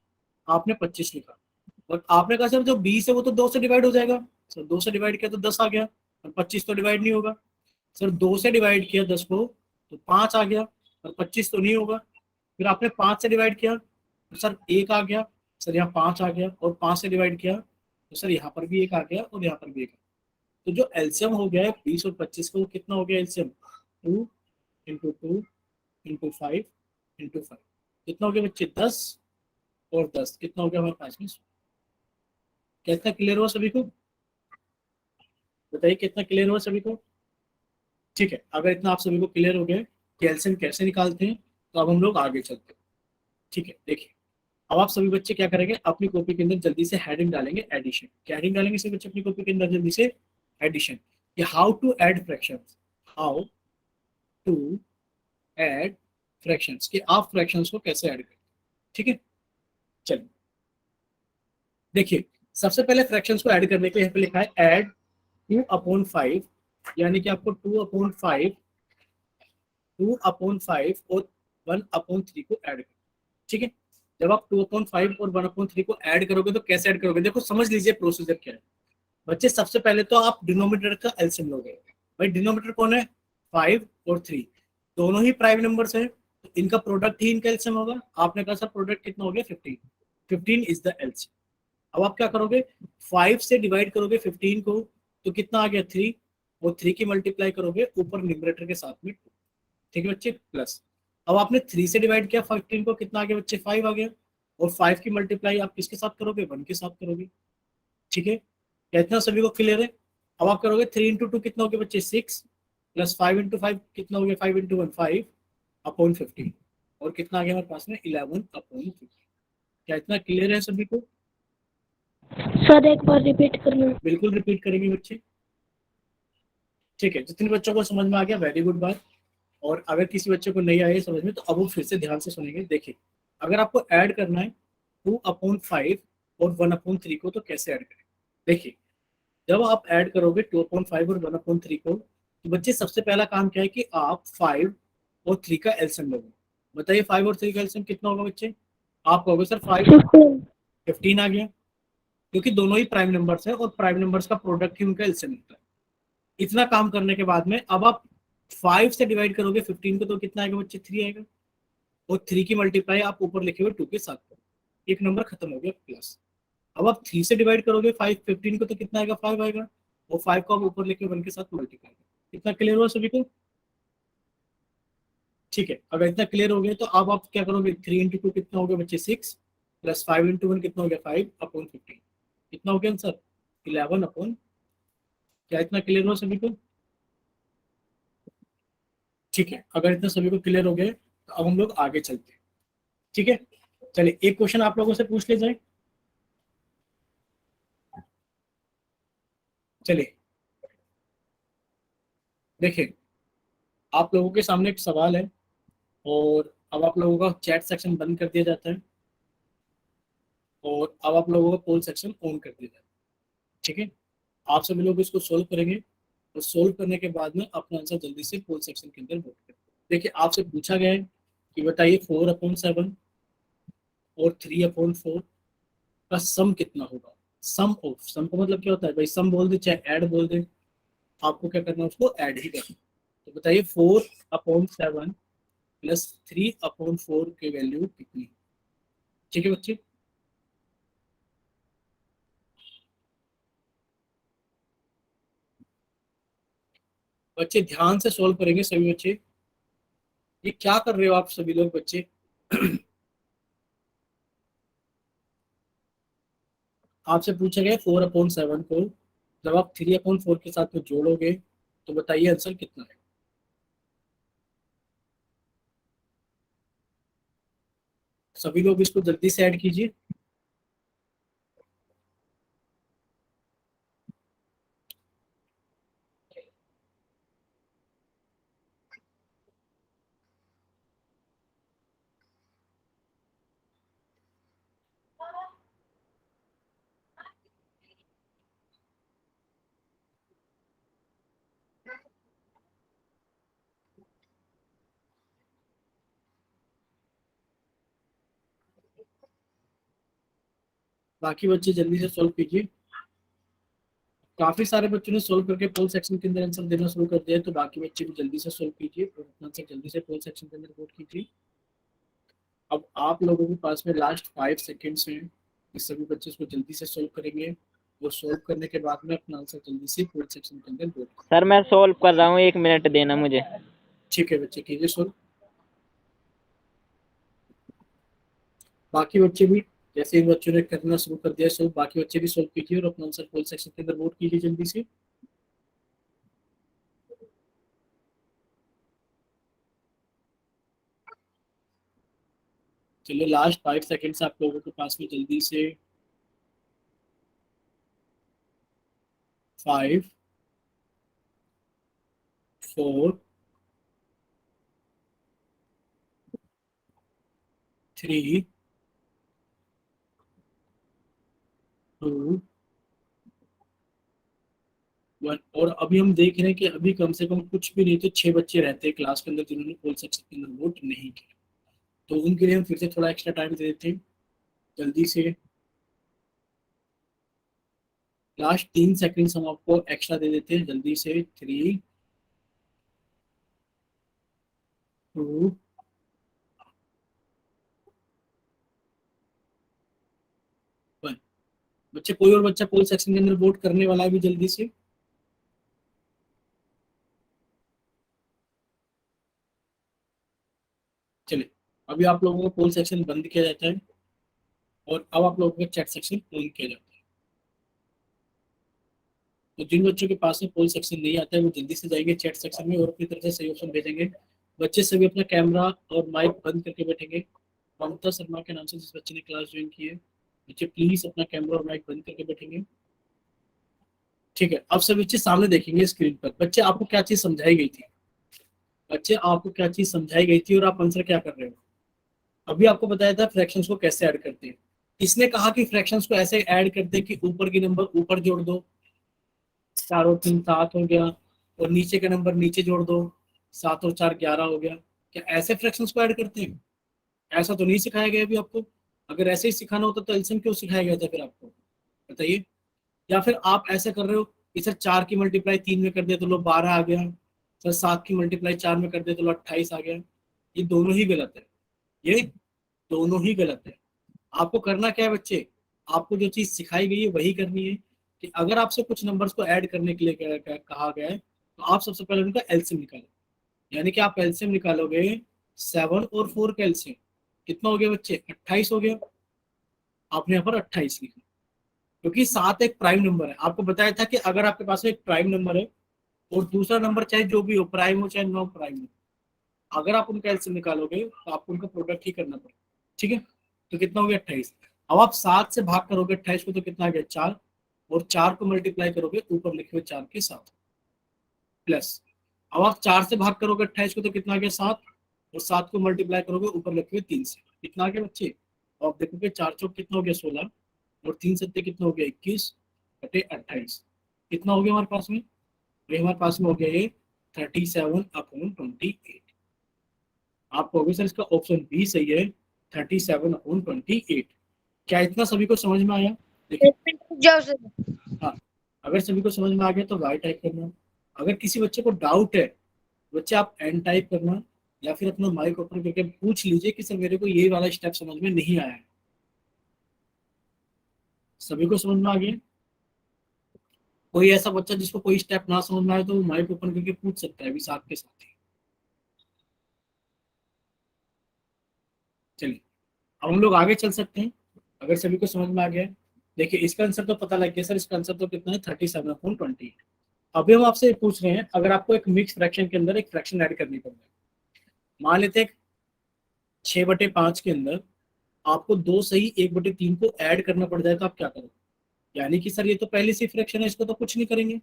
आपने 25 लिखा, और आपने कहा सर जो 20 है वो तो 2 से डिवाइड हो जाएगा। सर 2 से डिवाइड किया तो 10 आ गया, और 25 तो डिवाइड नहीं होगा। सर 2 से डिवाइड किया 10 को तो 5 आ गया, और 25 तो नहीं होगा। फिर आपने 5 से डिवाइड किया तो सर 1 आ गया, सर यहाँ 5 आ गया, और 5 से डिवाइड किया तो सर यहाँ पर भी 1 आ गया, और यहाँ पर भी 1 आ गया। तो जो एलसीएम हो गया है 20 और 25 का, वो कितना हो गया एलसीएम? 2 इंटू 2 इंटू 5 इंटू 5, कितना हो गया बच्चे? 10 और 10 कितना हो गया हमारे पास में? कितना क्लियर हुआ सभी को? बताइए कितना क्लियर हुआ सभी को? ठीक है, अगर इतना आप सभी को क्लियर हो गया कि एलसीएम कैसे निकालते हैं तो अब हम लोग आगे चलते हैं। ठीक है, देखिए, अब आप सभी बच्चे क्या करेंगे? अपनी कॉपी के अंदर जल्दी से हेडिंग डालेंगे एडिशन। क्या हेडिंग डालेंगे सभी बच्चे अपनी कॉपी के अंदर जल्दी से? एडिशन। ये how to add fractions, how to add fractions, कि आप फ्रैक्शंस को कैसे ऐड करें। ठीक है, चलिए देखिए, सबसे पहले फ्रैक्शंस को ऐड करने के लिए यहाँ पे लिखा है ऐड 2/5, यानी कि आपको 2/5 और 1/3 को ऐड करें। ठीक है, जब आप 2/5 और 1/3 को ऐड करोगे तो कैसे ऐड करोगे? देखो समझ लीजिए प्रोसीजर क्या है बच्चे। सबसे पहले तो आप डिनोमिनेटर का एलसीएम लोगे। भाई डिनोमिनेटर कौन है? 5 और 3, दोनों ही प्राइम नंबर्स है, तो इनका प्रोडक्ट ही इनका एलसीएम होगा। आपने कहा सर प्रोडक्ट कितना हो गया? 15। 15 इज द एलसीएम। अब आप क्या करोगे? 5 से डिवाइड करोगे 15 को तो कितना आ गया? 3, और 3 की मल्टीप्लाई करोगे ऊपर न्यूमरेटर के साथ में 2। ठीक है बच्चे, प्लस। अब आपने 3 से डिवाइड किया 15 को, कितना आ गया बच्चे? 5 आ गया, और 5 की मल्टीप्लाई आप किसके साथ करोगे? 1 के साथ करोगे। ठीक है, क्या इतना सभी को क्लियर है? अब आप करोगे 3 इंटू 2 कितना हो गया बच्चे? 6, प्लस 5 इंटू 5 कितना हो गया? 5 इंटू 1 5/15, और कितना आ गया हमारे पास में? 11/15। क्या इतना क्लियर है सभी को? सर एक बार रिपीट करना। बिल्कुल रिपीट करेंगे बच्चे। ठीक है, जितने बच्चों को समझ में आ गया वेरी गुड बात। और अगर किसी बच्चे को नहीं आया समझ में तो अब वो फिर से ध्यान से सुनेंगे। देखिए, अगर आपको ऐड करना है 2/5 और 1/3 को तो कैसे ऐड करें? देखिए, जब आप ऐड करोगे 2/5 और 1/3 को तो बच्चे सबसे पहला काम क्या है कि आप 5 और 3 का एलसीएम लोगे। बताइए 5 और 3 का एलसीएम कितना होगा बच्चे? आप कहोगे सर 5, 15। 15 आ गया, क्योंकि दोनों ही प्राइम नंबर्स हैं और प्राइम नंबर्स का प्रोडक्ट ही उनका एलसीएम होता है। इतना काम करने के बाद में अब आप 5 से डिवाइड करोगे 15 को, तो कितना आएगा बच्चे? 3 आएगा। और 3 की मल्टीप्लाई आप ऊपर लिखे हुए 2 के साथ करो, एक नंबर खत्म हो गया प्लस। अब आप 3 से डिवाइड करोगे 15 को, तो कितना आएगा? 5 आएगा। और 5 को आप ऊपर लिखे 1 के साथ मल्टीप्लाई करो। इतना क्लियर हुआ सभी को? ठीक है, अगर इतना क्लियर हो गया तो अब आप क्या करोगे? 3 इंटू 2 कितना हो गया बच्चे? 6 प्लस 5 इंटू 1 कितना हो गया? 5 अपॉन 15 कितना हो गया आंसर? 11 अपॉन। क्या इतना क्लियर हुआ सभी को? ठीक है, अगर इतना सभी को क्लियर हो गया तो अब हम लोग आगे चलते हैं। ठीक है, चलिए एक क्वेश्चन आप लोगों से पूछ ले जाए। चलिए देखिए, आप लोगों के सामने एक सवाल है और अब आप लोगों का चैट सेक्शन बंद कर दिया जाता है और अब आप लोगों का पोल सेक्शन ऑन कर दिया जाता है। ठीक है, आप सभी लोग इसको सोल्व करेंगे और सोल्व करने के बाद में अपना आंसर जल्दी से पोल सेक्शन के अंदर वोट करें। देखिए, आपसे पूछा गया है कि बताइए 4/7 और 3/4 का सम कितना होगा। सम ऑफ, सम का मतलब क्या होता है भाई? सम बोल दे चाहे ऐड बोल दे, आपको क्या करना है? उसको ऐड ही करना। तो बताइए 4/7 प्लस 3/4 की वैल्यू कितनी? ठीक है बच्चे, बच्चे ध्यान से सोल्व करेंगे सभी बच्चे। ये क्या कर रहे हो आप सभी लोग बच्चे? आपसे पूछा गया 4/7 को जब आप 3/4 के साथ में जोड़ोगे तो बताइए आंसर कितना है? सभी लोग इसको जल्दी से ऐड कीजिए। बाकी बच्चे जल्दी से सोल्व कीजिए। काफी सारे बच्चों ने सोल्व करके पोल सेक्शन के अंदर आंसर देना शुरू कर दिया है, तो बाकी बच्चे भी जल्दी से सोल्व कीजिए और अपना आंसर जल्दी से पोल सेक्शन के अंदर वोट कीजिए। अब आप लोगों के पास में लास्ट 5 सेकेंड्स हैं, इस सभी बच्चे इसको जल्दी से सोल्व करेंगे और सोल्व करने के बाद में अपना आंसर जल्दी से पोल सेक्शन के अंदर वोट। सर मैं सोल्व कर रहा हूँ, 1 मिनट देना मुझे। ठीक है बच्चे, कीजिए सोल्व। बाकी बच्चे भी, जैसे इन बच्चों ने करना शुरू कर दिया सोल्व, बाकी बच्चे भी सोल्व कीजिए और अपना आंसर पोल सेक्शन के अंदर वोट कीजिए जल्दी से। चलिए लास्ट 5 सेकेंड्स आप लोगों के पास में, जल्दी से। 5 4 3 2 1। और अभी हम देख रहे हैं कि अभी कम से कम कुछ भी नहीं तो 6 बच्चे रहते हैं क्लास के अंदर जिन्होंने पोल सेक्शन के अंदर वोट नहीं किया, तो उनके लिए हम फिर से थोड़ा एक्स्ट्रा टाइम दे देते हैं जल्दी से। लास्ट 3 सेकंड्स हम आपको एक्स्ट्रा दे देते हैं जल्दी से। 3 2 1। बच्चे, कोई और बच्चा पोल सेक्शन के अंदर वोट करने वाला है भी जल्दी से? चलिए, अभी आप लोगों को पोल सेक्शन बंद किया जाता है और अब आप लोगों का चैट सेक्शन ऑन किया जाता है। तो जिन बच्चों के पास में पोल सेक्शन नहीं आता है वो जल्दी से जाएंगे चैट सेक्शन में और अपनी तरफ से सही ऑप्शन भेजेंगे। बच्चे सभी अपना कैमरा और माइक बंद करके बैठेंगे। ममता शर्मा के नाम से जिस बच्चे ने क्लास ज्वाइन की है, बच्चे प्लीज अपना कैमरा और माइक बंद करके बैठेंगे। ठीक है, अब सभी बच्चे सामने देखेंगे स्क्रीन पर। बच्चे, आपको क्या चीज समझाई गई थी? बच्चे, आपको क्या चीज समझाई गई थी और आप आंसर क्या कर रहे हो? अभी आपको बताया था फ्रैक्शंस को कैसे ऐड करते हैं। इसने कहा कि फ्रैक्शंस को ऐसे ऐड करते हैं कि ऊपर की नंबर ऊपर जोड़ दो, 4 और 3 7 हो गया, और नीचे का नंबर नीचे जोड़ दो, 7 और 4 11 हो गया। क्या ऐसे फ्रैक्शंस को ऐड करते हैं? ऐसा तो नहीं सिखाया गया अभी आपको। अगर ऐसे ही सिखाना होता तो एलसीएम क्यों सिखाया गया था फिर आपको, बताइए। या फिर आप ऐसे कर रहे हो कि सर 4 की मल्टीप्लाई 3 में कर दिया तो लो 12 आ गया, सर 7 की मल्टीप्लाई 4 में कर दिया तो लो 28 आ गया। ये दोनों ही गलत है, ये दोनों ही गलत है। आपको करना क्या है बच्चे, आपको जो चीज सिखाई गई है वही करनी है कि अगर आपसे कुछ नंबर्स को ऐड करने के लिए कहा गया है तो आप सबसे पहले उनका एलसीएम निकालो। यानी कि आप एलसीएम निकालोगे 7 और 4 का एलसीएम कितना हो गया बच्चे, 28 हो गया। आपने यहाँ पर 28 लिखा क्योंकि 7 एक प्राइम नंबर है। आपको बताया था कि अगर आपके पास एक प्राइम नंबर है और दूसरा नंबर चाहे जो भी हो, प्राइम हो चाहे नॉन प्राइम हो, अगर आप उनका एलसीएम निकालोगे तो आपको उनका प्रोडक्ट ही करना पड़ेगा, ठीक है। तो कितना हो गया 28। अब आप 7 से भाग करोगे 28 को तो कितना आ गया 4, और 4 को मल्टीप्लाई करोगे ऊपर लिखे हुए 4 के साथ प्लस। अब आप 4 से भाग करोगे 28 को तो कितना आ गया 7, और 7 को मल्टीप्लाई करोगे ऊपर लिखे हुए 3 से, कितना आ गया बच्चे। और आप देखोगे 4 चौक कितना हो गया 16, और 3 सत्ते कितना हो गया 21 बटे 28, कितना हो गया हमारे पास में, ये हमारे पास में हो गया ये 37/28। आप कहोगे सर इसका ऑप्शन बी सही है, 37/28। क्या इतना सभी को समझ में आया? देखिए हाँ, अगर सभी को समझ में आ गया तो वाई टाइप करना। अगर किसी बच्चे को डाउट है बच्चे आप एन टाइप करना, या फिर अपना माइक ओपन करके पूछ लीजिए कि सर मेरे को ये वाला स्टेप समझ में नहीं आया है। सभी को समझ में आ गया? कोई ऐसा बच्चा जिसको कोई स्टेप ना समझ में आए तो वो माइक ओपन करके पूछ सकता है अभी साथ के साथ ही। चलिए अब हम लोग आगे चल सकते हैं अगर सभी को समझ में आ गया है। देखिए इसका आंसर तो पता लग गया सर, इसका आंसर तो कितना है 37/28। अभी हम आपसे पूछ रहे हैं अगर आपको एक मिक्स फ्रैक्शन के अंदर एक फ्रैक्शन ऐड करनी पड़े, मान लेते हैं 6/5 के अंदर आपको 2 सही 1/3 को ऐड करना पड़ जाए तो आप क्या करोगे। यानी कि सर ये तो पहले से फ्रैक्शन है, इसको तो कुछ नहीं करेंगे।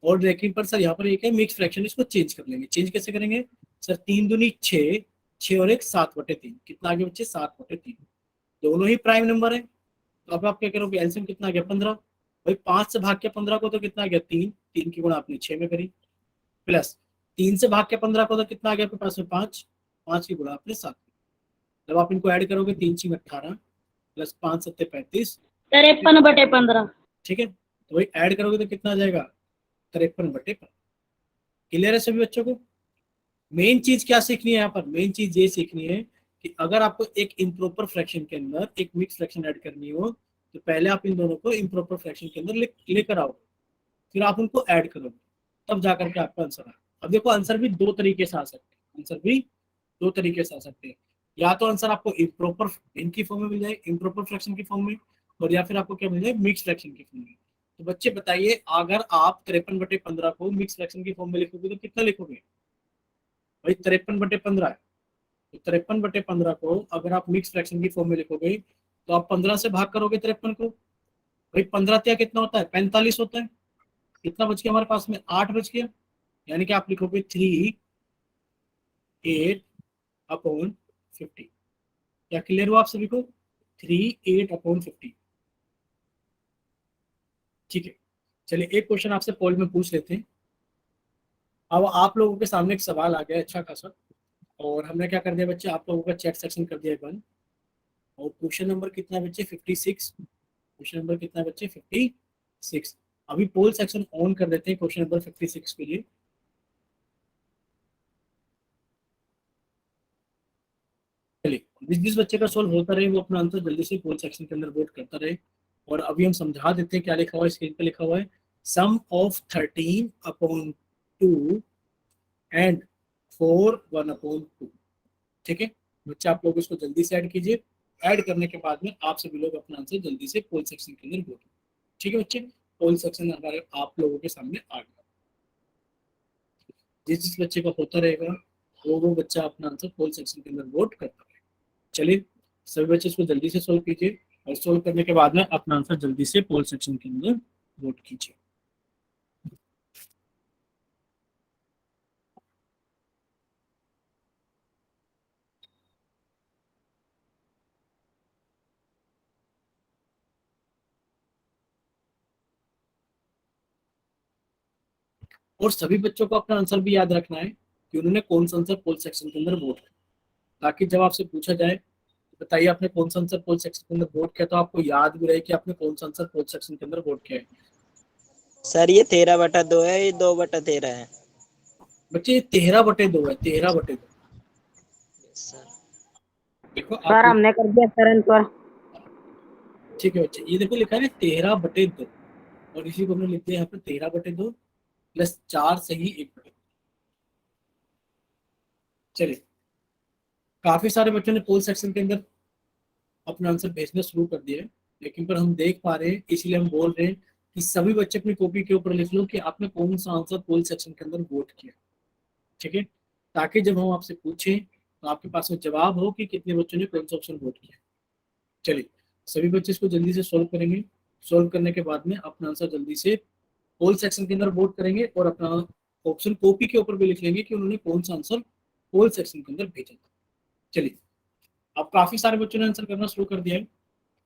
और लेकिन पर सर यहाँ पर एक है मिक्स फ्रैक्शन, इसको चेंज कर लेंगे। चेंज कैसे करेंगे सर, 3 दूनी 6, 6 और 1 7/3, कितना आगे बच्चे 7/3। दोनों ही प्राइम नंबर है तो अब आप क्या करोगे, एलसीएम कितना आ गया 15। भाई 5 से भाग के 15 को तो कितना आ गया 3, 3 की गुणा आपने 6 में करी, प्लस 3 से भाग के 15 को तो कितना आ गया आपके पास में 5, 5 की गुणा आपने 7। जब आप इनको ऐड करोगे 3 6 18 प्लस 5 7 35, 53/15। ठीक है। तो वही ऐड करोगे तो कितना आ जाएगा 53/15। क्लियर है सभी बच्चों को? मेन चीज क्या सीखनी है यहाँ पर, मेन चीज ये सीखनी है कि अगर आपको एक इम्प्रॉपर फ्रैक्शन के अंदर एक मिक्स फ्रैक्शन ऐड करनी हो तो पहले आप इन दोनों को इम्प्रॉपर फ्रैक्शन के अंदर लेकर आओ, फिर आप उनको ऐड करोगे, तब जाकर के आपका आंसर आए। अब देखो आंसर भी 2 तरीके से आ सकते हैं, आंसर भी 2 तरीके से आ सकते हैं। या तो आंसर आपको इम्प्रॉपर इनकी फॉर्म में मिल जाए, इम्प्रॉपर फ्रैक्शन की फॉर्म में, और या फिर आपको क्या मिल जाए मिक्स फ्रैक्शन की फॉर्म में। तो बच्चे बताइए अगर आप 53/15 को मिक्स फ्रैक्शन की फॉर्म में लिखोगे तो कितना लिखोगे भाई, 53/15 है। तो 53/15 को अगर आप मिक्स फ्रैक्शन की फॉर्म में लिखोगे तो आप 15 से भाग करोगे 53 को, भाई 15 त्या कितना होता है 45 होता है। कितना बच गया हमारे पास में 8 बच गया। यानी कि आप लिखोगे 3/8/50। क्या क्लियर हुआ आप सभी को, 3/8/50। ठीक है, चलिए एक क्वेश्चन आपसे पोल में पूछ लेते हैं। अब आप लोगों के सामने एक सवाल आ गया अच्छा खासा, और हमने क्या कर दिया बच्चे, आप लोगों का चैट सेक्शन कर दिया बंद। और क्वेश्चन नंबर कितना है बच्चे 56, क्वेश्चन नंबर कितना है बच्चे 56। अभी पोल सेक्शन ऑन कर देते हैं क्वेश्चन नंबर 56 के लिए। चलिए जिस बच्चे का सॉल्व होता रहे वो अपना आंसर जल्दी से पोल सेक्शन के अंदर वोट करता रहे। और अभी हम समझा देते हैं क्या लिखा हुआ है, स्क्रीन पे लिखा हुआ है सम ऑफ 13/2 एंड 4/1/2। ठीक है बच्चे, आप लोग इसको जल्दी से ऐड कीजिए। ऐड करने के बाद में आप सभी लोग अपना आंसर जल्दी से पोल सेक्शन के अंदर वोट। ठीक है बच्चे, पोल सेक्शन हमारे आप लोगों के सामने आ गया। जिस बच्चे का होता रहेगा वो बच्चा अपना आंसर पोल सेक्शन के अंदर वोट करता रहेगा। चलिए सभी बच्चे इसको जल्दी से सोल्व कीजिए, और सोल्व करने के बाद में अपना आंसर जल्दी से पोल सेक्शन के अंदर वोट कीजिए। और सभी बच्चों को अपना आंसर भी याद रखना है कि उन्होंने कौन सा आंसर पोल सेक्शन के अंदर वोट किया, ताकि जब आपसे पूछा जाए बताइए आपने कौन सा आंसर पोल सेक्शन के अंदर वोट किया, तो आपको याद भी रहे कि आपने कौन सा आंसर पोल सेक्शन के अंदर वोट किया है। सर ये 13/2 है, ये 2/13 है। बच्चे 13/2 है, 13/2। सर देखो सर आप, हमने कर दिया सर आंसर। ठीक है बच्चे, ये देखो लिखा है 13/2 और इसी को हमने लिख दिया यहाँ पे 13/2 प्लस 4 सही 1/2। चलिए, काफी सारे बच्चों ने पोल सेक्शन के अंदर अपना आंसर भेजना शुरू कर दिया है, लेकिन पर हम देख पा रहे हैं, इसलिए हम बोल रहे हैं कि सभी बच्चे अपनी कॉपी के ऊपर लिख लो कि आपने कौन सा आंसर पोल सेक्शन के अंदर वोट किया। ठीक है, ताकि जब हम आपसे पूछें तो आपके पास में जवाब हो कि कितने बच्चों ने कौन सा ऑप्शन वोट किया। चलिए, सभी बच्चे इसको जल्दी से सोल्व करेंगे। सोल्व करने के बाद में अपना आंसर जल्दी से पोल सेक्शन के अंदर वोट करेंगे और अपना ऑप्शन कॉपी के ऊपर भी लिख लेंगे कि उन्होंने कौन सा आंसर पोल सेक्शन के अंदर भेजा था। चलिए, अब काफी सारे बच्चों ने आंसर करना शुरू कर दिया है।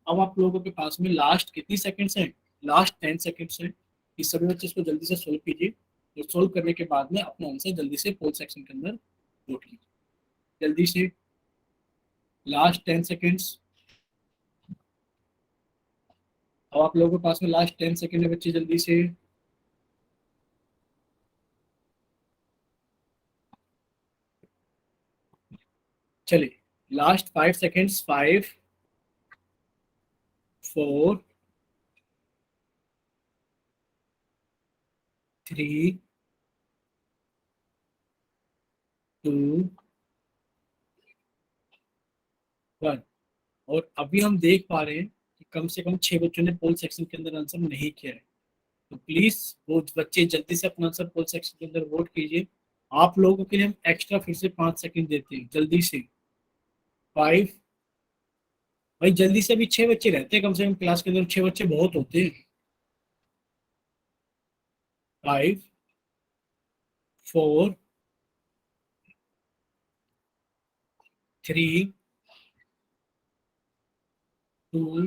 अब आप लोगों के पास में लास्ट कितनी सेकंड्स हैं? लास्ट 10 सेकंड्स हैं। इस सभी बच्चे इसको जल्दी से सोल्व कीजिए और सोल्व करने के बाद में अपना आंसर जल्दी से पोल सेक्शन के अंदर नोट कीजिए। जल्दी से, लास्ट 10 सेकंड्स। अब आप लोगों के पास में लास्ट 10 सेकंड है बच्चे, जल्दी से। चलिए, लास्ट 5 सेकंड्स। 5 4 3 2 1। और अभी हम देख पा रहे हैं कि कम से कम 6 बच्चों ने पोल सेक्शन के अंदर आंसर नहीं किया है। तो प्लीज वो बच्चे जल्दी से अपना आंसर पोल सेक्शन के अंदर वोट कीजिए। आप लोगों के लिए हम एक्स्ट्रा फिर से 5 सेकंड देते हैं, जल्दी से। 5, भाई जल्दी से, अभी 6 बच्चे रहते हैं कम से कम क्लास के अंदर, 6 बच्चे बहुत होते हैं। 5 4 3 2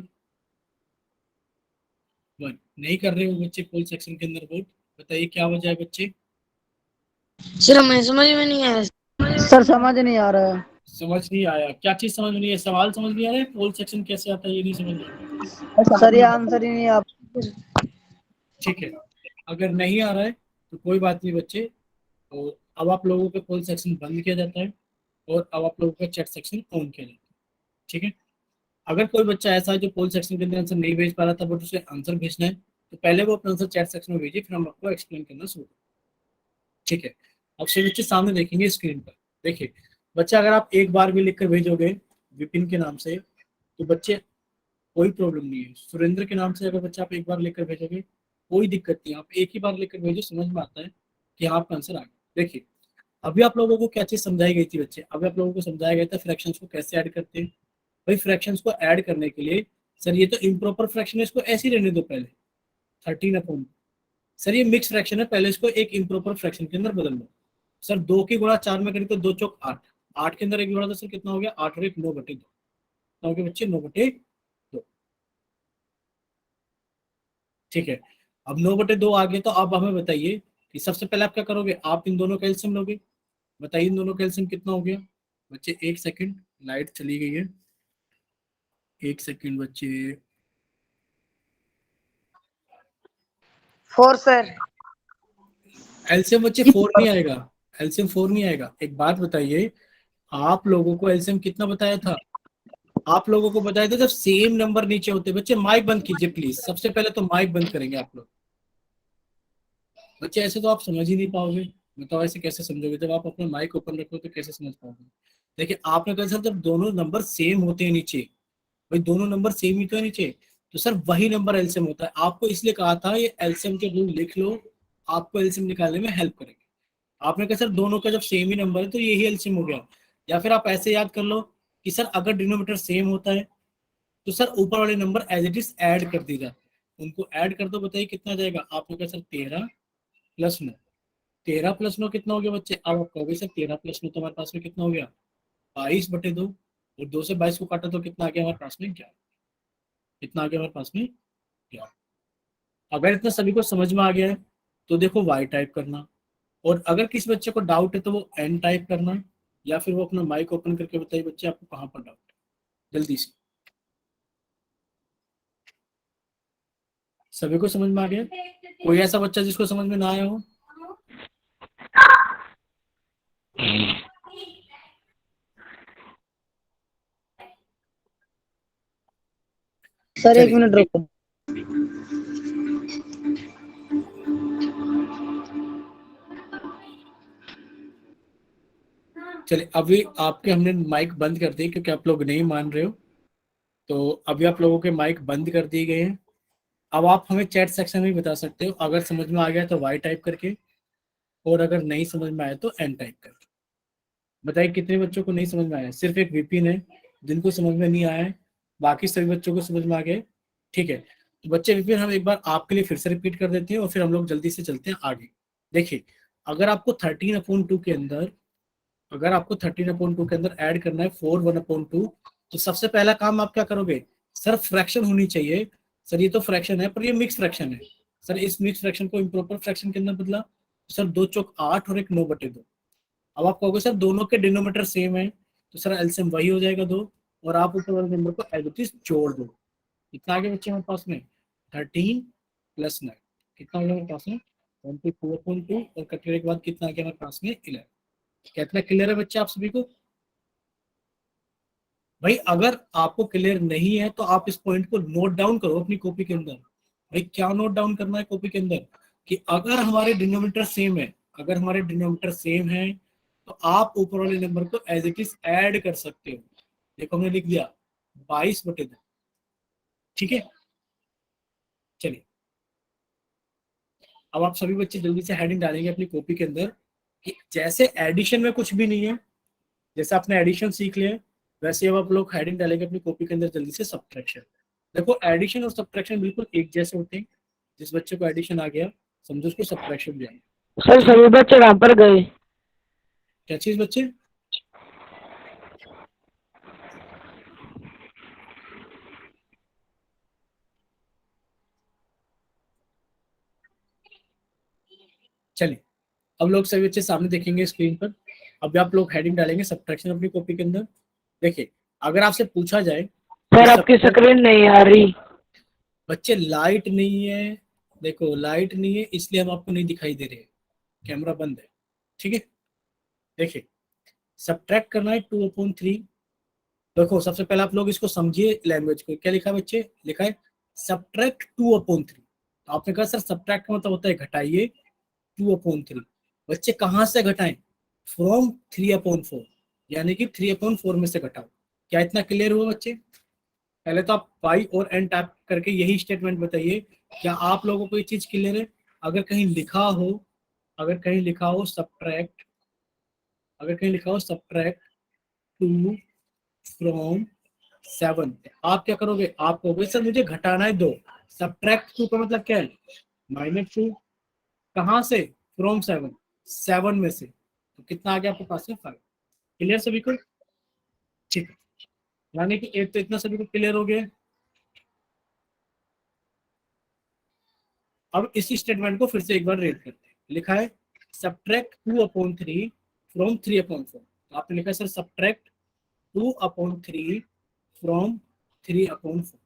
1। नहीं कर रहे हो बच्चे पोल सेक्शन के अंदर वोट? बताइए क्या वजह है बच्चे? सर हमें समझ में नहीं आया। सर समझ नहीं आ रहा है। समझ नहीं आया? क्या चीज समझ में नहीं है? सवाल समझ नहीं आ रहा है? पोल सेक्शन कैसे आता है ये नहीं समझ में आ रहा? सर ये आंसर ही नहीं आप। ठीक है, अगर नहीं आ रहा है तो कोई बात नहीं बच्चे। तो अब आप लोगों का पोल सेक्शन बंद किया जाता है और अब आप लोगों का चैट सेक्शन ऑन किया जाता है। ठीक है, अगर कोई बच्चा ऐसा है जो पोल सेक्शन के अंदर आंसर नहीं भेज पा रहा था बट उसे आंसर भेजना है, तो पहले वो अपना आंसर चैट सेक्शन में भेजिए, फिर हम आपको एक्सप्लेन करना शुरू करें। ठीक है, अब से बच्चे सामने देखेंगे स्क्रीन पर। देखिए बच्चा, अगर आप एक बार भी लिखकर भेजोगे विपिन के नाम से तो बच्चे कोई प्रॉब्लम नहीं है। सुरेंद्र के नाम से अगर बच्चा आप एक बार लिखकर भेजोगे कोई दिक्कत नहीं, आप एक ही बार लिखकर भेजो, समझ में आता है कि हाँ आपका आंसर आ गया। देखिए, अभी आप लोगों को क्या चीज समझाई गई थी बच्चे? अभी आप लोगों को समझाया गया था फ्रैक्शंस को कैसे ऐड करते हैं। भाई फ्रैक्शंस को ऐड करने के लिए, सर ये तो इम्प्रॉपर फ्रैक्शन है, इसको ऐसे ही रहने दो पहले। 13 सर ये मिक्स फ्रैक्शन है, पहले इसको एक इम्प्रॉपर फ्रैक्शन के अंदर बदल लो। सर 2 की गुणा 4 में करें तो 2 चौक 8, 8 के अंदर एक गुणा तो सर कितना हो गया? 8 और 1 9/2। हो गया बच्चे 9/2। ठीक है, अब 9/2 आ गए तो अब हमें बताइए कि सबसे पहले आप क्या करोगे? आप इन दोनों का एलसीएम लोगे। बताइए इन दोनों का एलसीएम कितना हो गया बच्चे? 1 सेकंड, लाइट चली गई है, 1 सेकंड बच्चे। 4 सर। एलसीएम बच्चे 4 नहीं आएगा, एलसीएम 4 नहीं आएगा। एक बात बताइए, आप लोगों को एलसीएम कितना बताया था? आप लोगों को बताया था जब सेम नंबर नीचे होते। बच्चे माइक बंद कीजिए प्लीज, सबसे पहले तो माइक बंद करेंगे आप लोग। बच्चे ऐसे तो आप समझ ही नहीं पाओगे, बताओ ऐसे कैसे समझोगे? जब आप अपना माइक ओपन रखो तो कैसे समझ पाओगे? देखिए आपने कहा सर जब दोनों नंबर सेम होते हैं नीचे, भाई दोनों नंबर सेम ही तो है नीचे, तो सर वही नंबर एलसीएम होता है। आपको इसलिए कहा था ये एलसीएम के रूल लिख लो, आपको एलसीएम निकालने में हेल्प करेंगे। आपने कहा सर दोनों का जब सेम ही नंबर है तो यही एलसीएम हो गया। या फिर आप ऐसे याद कर लो कि सर अगर डिनोमिनेटर सेम होता है तो सर ऊपर वाले number as it is add कर दी जाती, उनको ऐड कर दो। बताइए कितना जाएगा? आपने कहा सर 13 + 9। 13 + 9 कितना हो गया बच्चे? अब आप कहोगे सर 13 + 9 तो हमारे पास में कितना हो गया? 22/2। और 2 से 22 को काटा तो कितना आ गया हमारे पास में? 11। कितना आ गया हमारे पास में? 11। अगर इतना सभी को समझ में आ गया है तो देखो वाई टाइप करना, और अगर किसी बच्चे को डाउट है तो वो एन टाइप करना, या फिर वो अपना माइक ओपन करके बताइए बच्चे आपको कहाँ पर डाउट है। जल्दी से। सभी को समझ में आ गया? कोई ऐसा बच्चा जिसको समझ में ना आया हो? सर एक चलिए। मिनट रुको। चलिए, अभी आपके हमने माइक बंद कर दिए क्योंकि आप लोग नहीं मान रहे हो, तो अभी आप लोगों के माइक बंद कर दिए गए हैं। अब आप हमें चैट सेक्शन में बता सकते हो, अगर समझ में आ गया तो वाई टाइप करके, और अगर नहीं समझ में आया तो एन टाइप करके। बताइए कितने बच्चों को नहीं समझ में आया? सिर्फ एक विपिन है जिनको समझ में नहीं आया है, बाकी सभी बच्चों को समझ में आ गया। ठीक है, तो बच्चे विपिन हम एक बार आपके लिए फिर से रिपीट कर देते हैं और फिर हम लोग जल्दी से चलते हैं आगे। देखिए, अगर आपको 13/2 के अंदर ऐड करना है 4/1/2, तो सबसे पहला काम आप क्या करोगे? सर फ्रैक्शन होनी चाहिए। सर ये तो फ्रैक्शन है पर ये मिक्स फ्रैक्शन है। सर इस मिक्स फ्रैक्शन को इम्प्रॉपर फ्रैक्शन के अंदर बदला, सर 2 चौक 8 और 1 9/2। अब आप कहोगे सर दोनों के डिनोमीटर सेम है, तो सर एलसीएम वही हो जाएगा 2, और आप ऊपर वाले नंबर को एज इट इज जोड़ दो। कितना आगे बच्चे हमारे पास में? 13 + 9। कितना आगे हमारे पास में? 24.2, और कटने के बाद कितना आगे हमारे पास में? 11। कितना क्लियर है बच्चे आप सभी को? भाई अगर आपको क्लियर नहीं है तो आप इस पॉइंट को नोट डाउन करो अपनी कॉपी के अंदर। भाई क्या नोट डाउन करना है कॉपी के अंदर? कि अगर हमारे डिनोमीटर सेम है तो आप ऊपर वाले नंबर को एज इट इज ऐड कर सकते हो। देखो हमने लिख दिया 22/2। ठीक है, चलिए अब आप सभी बच्चे जल्दी से हेडिंग डालेंगे अपनी कॉपी के अंदर कि जैसे एडिशन में कुछ भी नहीं है, जैसे आपने एडिशन सीख लिया है, वैसे अब आप लोग हेडिंग डालेंगे अपनी कॉपी के अंदर जल्दी से सब्ट्रैक्शन। देखो एडिशन और सब्ट्रैक्शन बिल्कुल एक जैसे होते हैं। जिस बच्चे को एडिशन आ गया समझो उसको सब्ट्रैक्शन भी आएगा। सर सभी बच्चे कहाँ पर गए? क्या चीज बच्चे? चलिए, अब लोग सभी बच्चे सामने देखेंगे स्क्रीन पर। अब आप लोग हेडिंग डालेंगे सब्ट्रैक्शन अपनी कॉपी के अंदर। देखिए, अगर आपसे पूछा जाए सर आपकी स्क्रीन नहीं आ रही। बच्चे लाइट नहीं है, देखो लाइट नहीं है इसलिए हम आपको नहीं दिखाई दे रहे, कैमरा बंद है। ठीक है, देखिए सब्ट्रैक्ट करना है 2/3। देखो सबसे पहले आप लोग इसको समझिए लैंग्वेज को। क्या लिखा है बच्चे? लिखा है सब्ट्रैक्ट 2/3। तो आपने कहा सर सब्ट्रैक्ट का मतलब होता है घटाइए 2/3। बच्चे कहाँ से घटाएं? फ्रॉम 3/4, यानी कि 3/4 में से घटाओ। क्या इतना क्लियर हुआ बच्चे? पहले तो आप वाई और एन टाइप करके यही स्टेटमेंट बताइए। क्या आप लोगों को ये चीज क्लियर है? अगर कहीं लिखा हो सब्ट्रैक्ट, टू फ्रॉम 7, आप क्या करोगे? आप कहोगे सर मुझे घटाना है 2। सब्ट्रैक्ट 2 का मतलब क्या है? -2। कहाँ से? फ्रॉम 7, 7 में से। तो कितना आ गया आपके पास में? 5। क्लियर सभी को? ठीक है, यानी कि एक तो इतना सभी को क्लियर हो गया। अब इसी स्टेटमेंट को फिर से एक बार रीड करते हैं। लिखा है सब्ट्रैक्ट 2/3 फ्रॉम 3/4। तो आपने लिखा सर सब्ट्रैक्ट 2/3 फ्रॉम 3/4।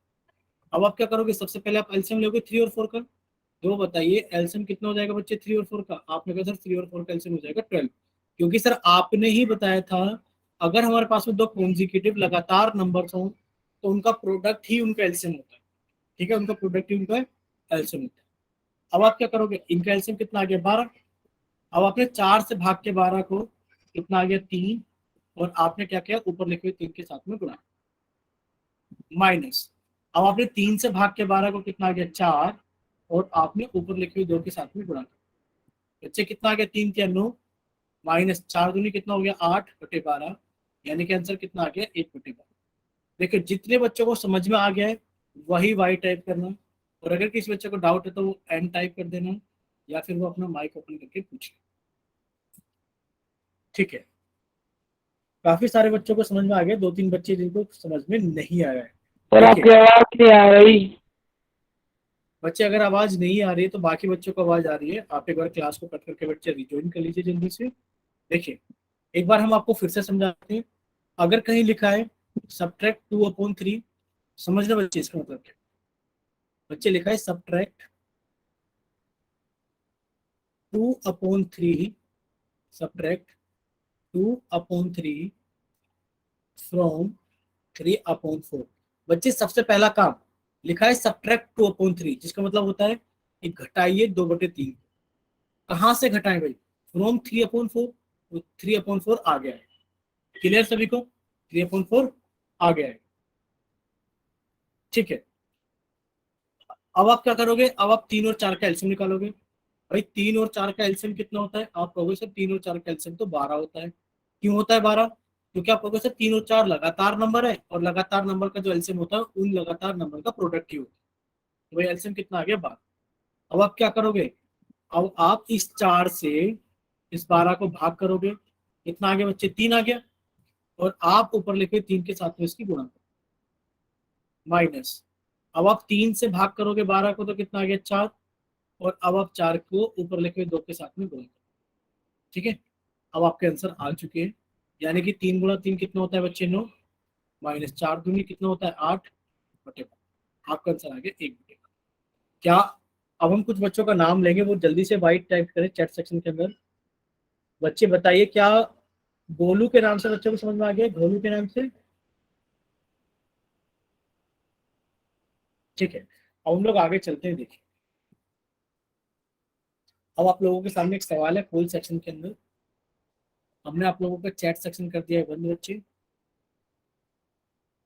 अब आप क्या करोगे? सबसे पहले आप एलसीएम लोगे 3 और 4 का। तो बताइए एलसीएम कितना हो जाएगा बच्चे 3 और 4 का? आपने कहा सर 3 और 4 का एलसीएम हो जाएगा 12, क्योंकि सर आपने ही बताया था अगर हमारे पास में 2 कॉन्जिक्यूटिव लगातार नंबर्स हों तो उनका प्रोडक्ट ही उनका एलसीएम होता है। ठीक है, उनका प्रोडक्ट ही उनका एलसीएम होता है। अब आप क्या करोगे? इनका एलसीएम कितना आ गया? 12। अब आपने 4 से भाग के 12 को, कितना आ गया? 3, और आपने क्या किया? ऊपर लिखे हुए 3 के साथ में गुणा, माइनस। अब आपने 3 से भाग के 12 को, कितना आ गया? 4, और आपने ऊपर लिखे हुए 2 के साथ में गुणा किया। बच्चे कितना आ गया? 3 के 9, माइनस 4 दूनी कितना हो गया? 8/12, यानी कि आंसर कितना आ गया? 1/12। देखिए जितने बच्चों को समझ में आ गया है वही वाई टाइप करना, और अगर किसी बच्चे को डाउट है तो वो एन टाइप कर देना, या फिर वो अपना माइक ओपन करके पूछे। ठीक है, काफी सारे बच्चों को समझ में आ गया, 2-3 बच्चे जिनको समझ में नहीं आया है। सर आपकी आवाज नहीं आ रही। बच्चे अगर आवाज नहीं आ रही है तो बाकी बच्चों को आवाज आ रही है। आप एक बार क्लास को कट करके बच्चे रिज्वाइन कर लीजिए जल्दी से। देखिए एक बार हम आपको फिर से समझाते हैं। अगर कहीं लिखा है सब्ट्रैक्ट 2/3, समझना बच्चे इसका मतलब क्या। बच्चे लिखा है सब्ट्रैक्ट 2/3, सब्ट्रैक्ट 2/3 फ्रॉम 3/4। बच्चे सबसे पहला काम लिखा है सब्ट्रैक्ट 2/3, जिसका मतलब होता है कि घटाइए 2/3। कहां से घटाएं भाई, फ्रॉम 3/4, तो 3/4 आ गया है। क्लियर सभी को, 3/4 आ गया है, ठीक है। अब आप क्या करोगे, अब आप 3 और 4 का एलसीएम निकालोगे। भाई 3 और 4 का एलसीएम कितना होता है, आप कहोगे सर 3 और 4 का एलसीएम तो 12 होता है। क्यों होता है 12, क्योंकि आप कहोगे सर 3 और 4 लगातार नंबर है, और लगातार नंबर का जो एलसीएम होता है उन लगातार नंबर का प्रोडक्ट ही होता है। तो भाई एलसीएम कितना आ गया 12। अब आप क्या करोगे, अब आप इस 4 से इस 12 को भाग करोगे, कितना आ गया बच्चे, 3 आ गया। और आप ऊपर लिखे 3 के साथ में इसकी गुणा माइनस। अब आप 3 से भाग करोगे 12 को, तो कितना आ गया 4। और अब आप 4 को ऊपर लिखे 2 के साथ में गुणा करो, ठीक है। अब आपके आंसर आ चुके हैं, यानी कि 3 गुणा 3 कितना होता है बच्चे 9, माइनस 4 दूनी कितना होता है 8/12। आपका आंसर आ गया 1/12। क्या, अब हम कुछ बच्चों का नाम लेंगे, वो जल्दी से वाइट टाइप करें चैट सेक्शन के अंदर। बच्चे बताइए, क्या गोलू के नाम से बच्चों को समझ में आ गया, गोलू के नाम से, ठीक है। अब हम लोग आगे चलते हैं। देखिए अब आप लोगों के सामने एक सवाल है पोल सेक्शन के अंदर, हमने आप लोगों का चैट सेक्शन कर दिया है बंद बच्चे,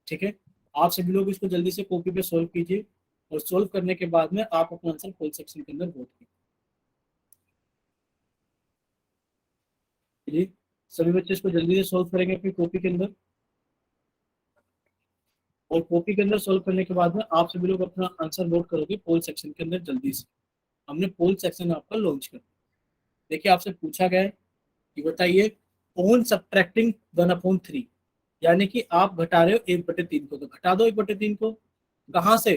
ठीक है। आप सभी लोग इसको जल्दी से कॉपी पे सोल्व कीजिए, और सोल्व करने के बाद में आप अपना आंसर पोल सेक्शन के अंदर वोट कीजिए। सभी बच्चे इसको जल्दी से सोल्व करेंगे अपनी कॉपी के अंदर, और कॉपी के अंदर सोल्व करने के बाद में आप सभी लोग अपना आंसर वोट करोगे पोल सेक्शन के अंदर जल्दी से। हमने पोल सेक्शन आपका लॉन्च कर, देखिए आपसे पूछा गया है कि बताइए ऑन सब्ट्रैक्टिंग 1/3, यानी कि आप घटा रहे हो 1/3 को, तो घटा दो 1/3 को। कहां से,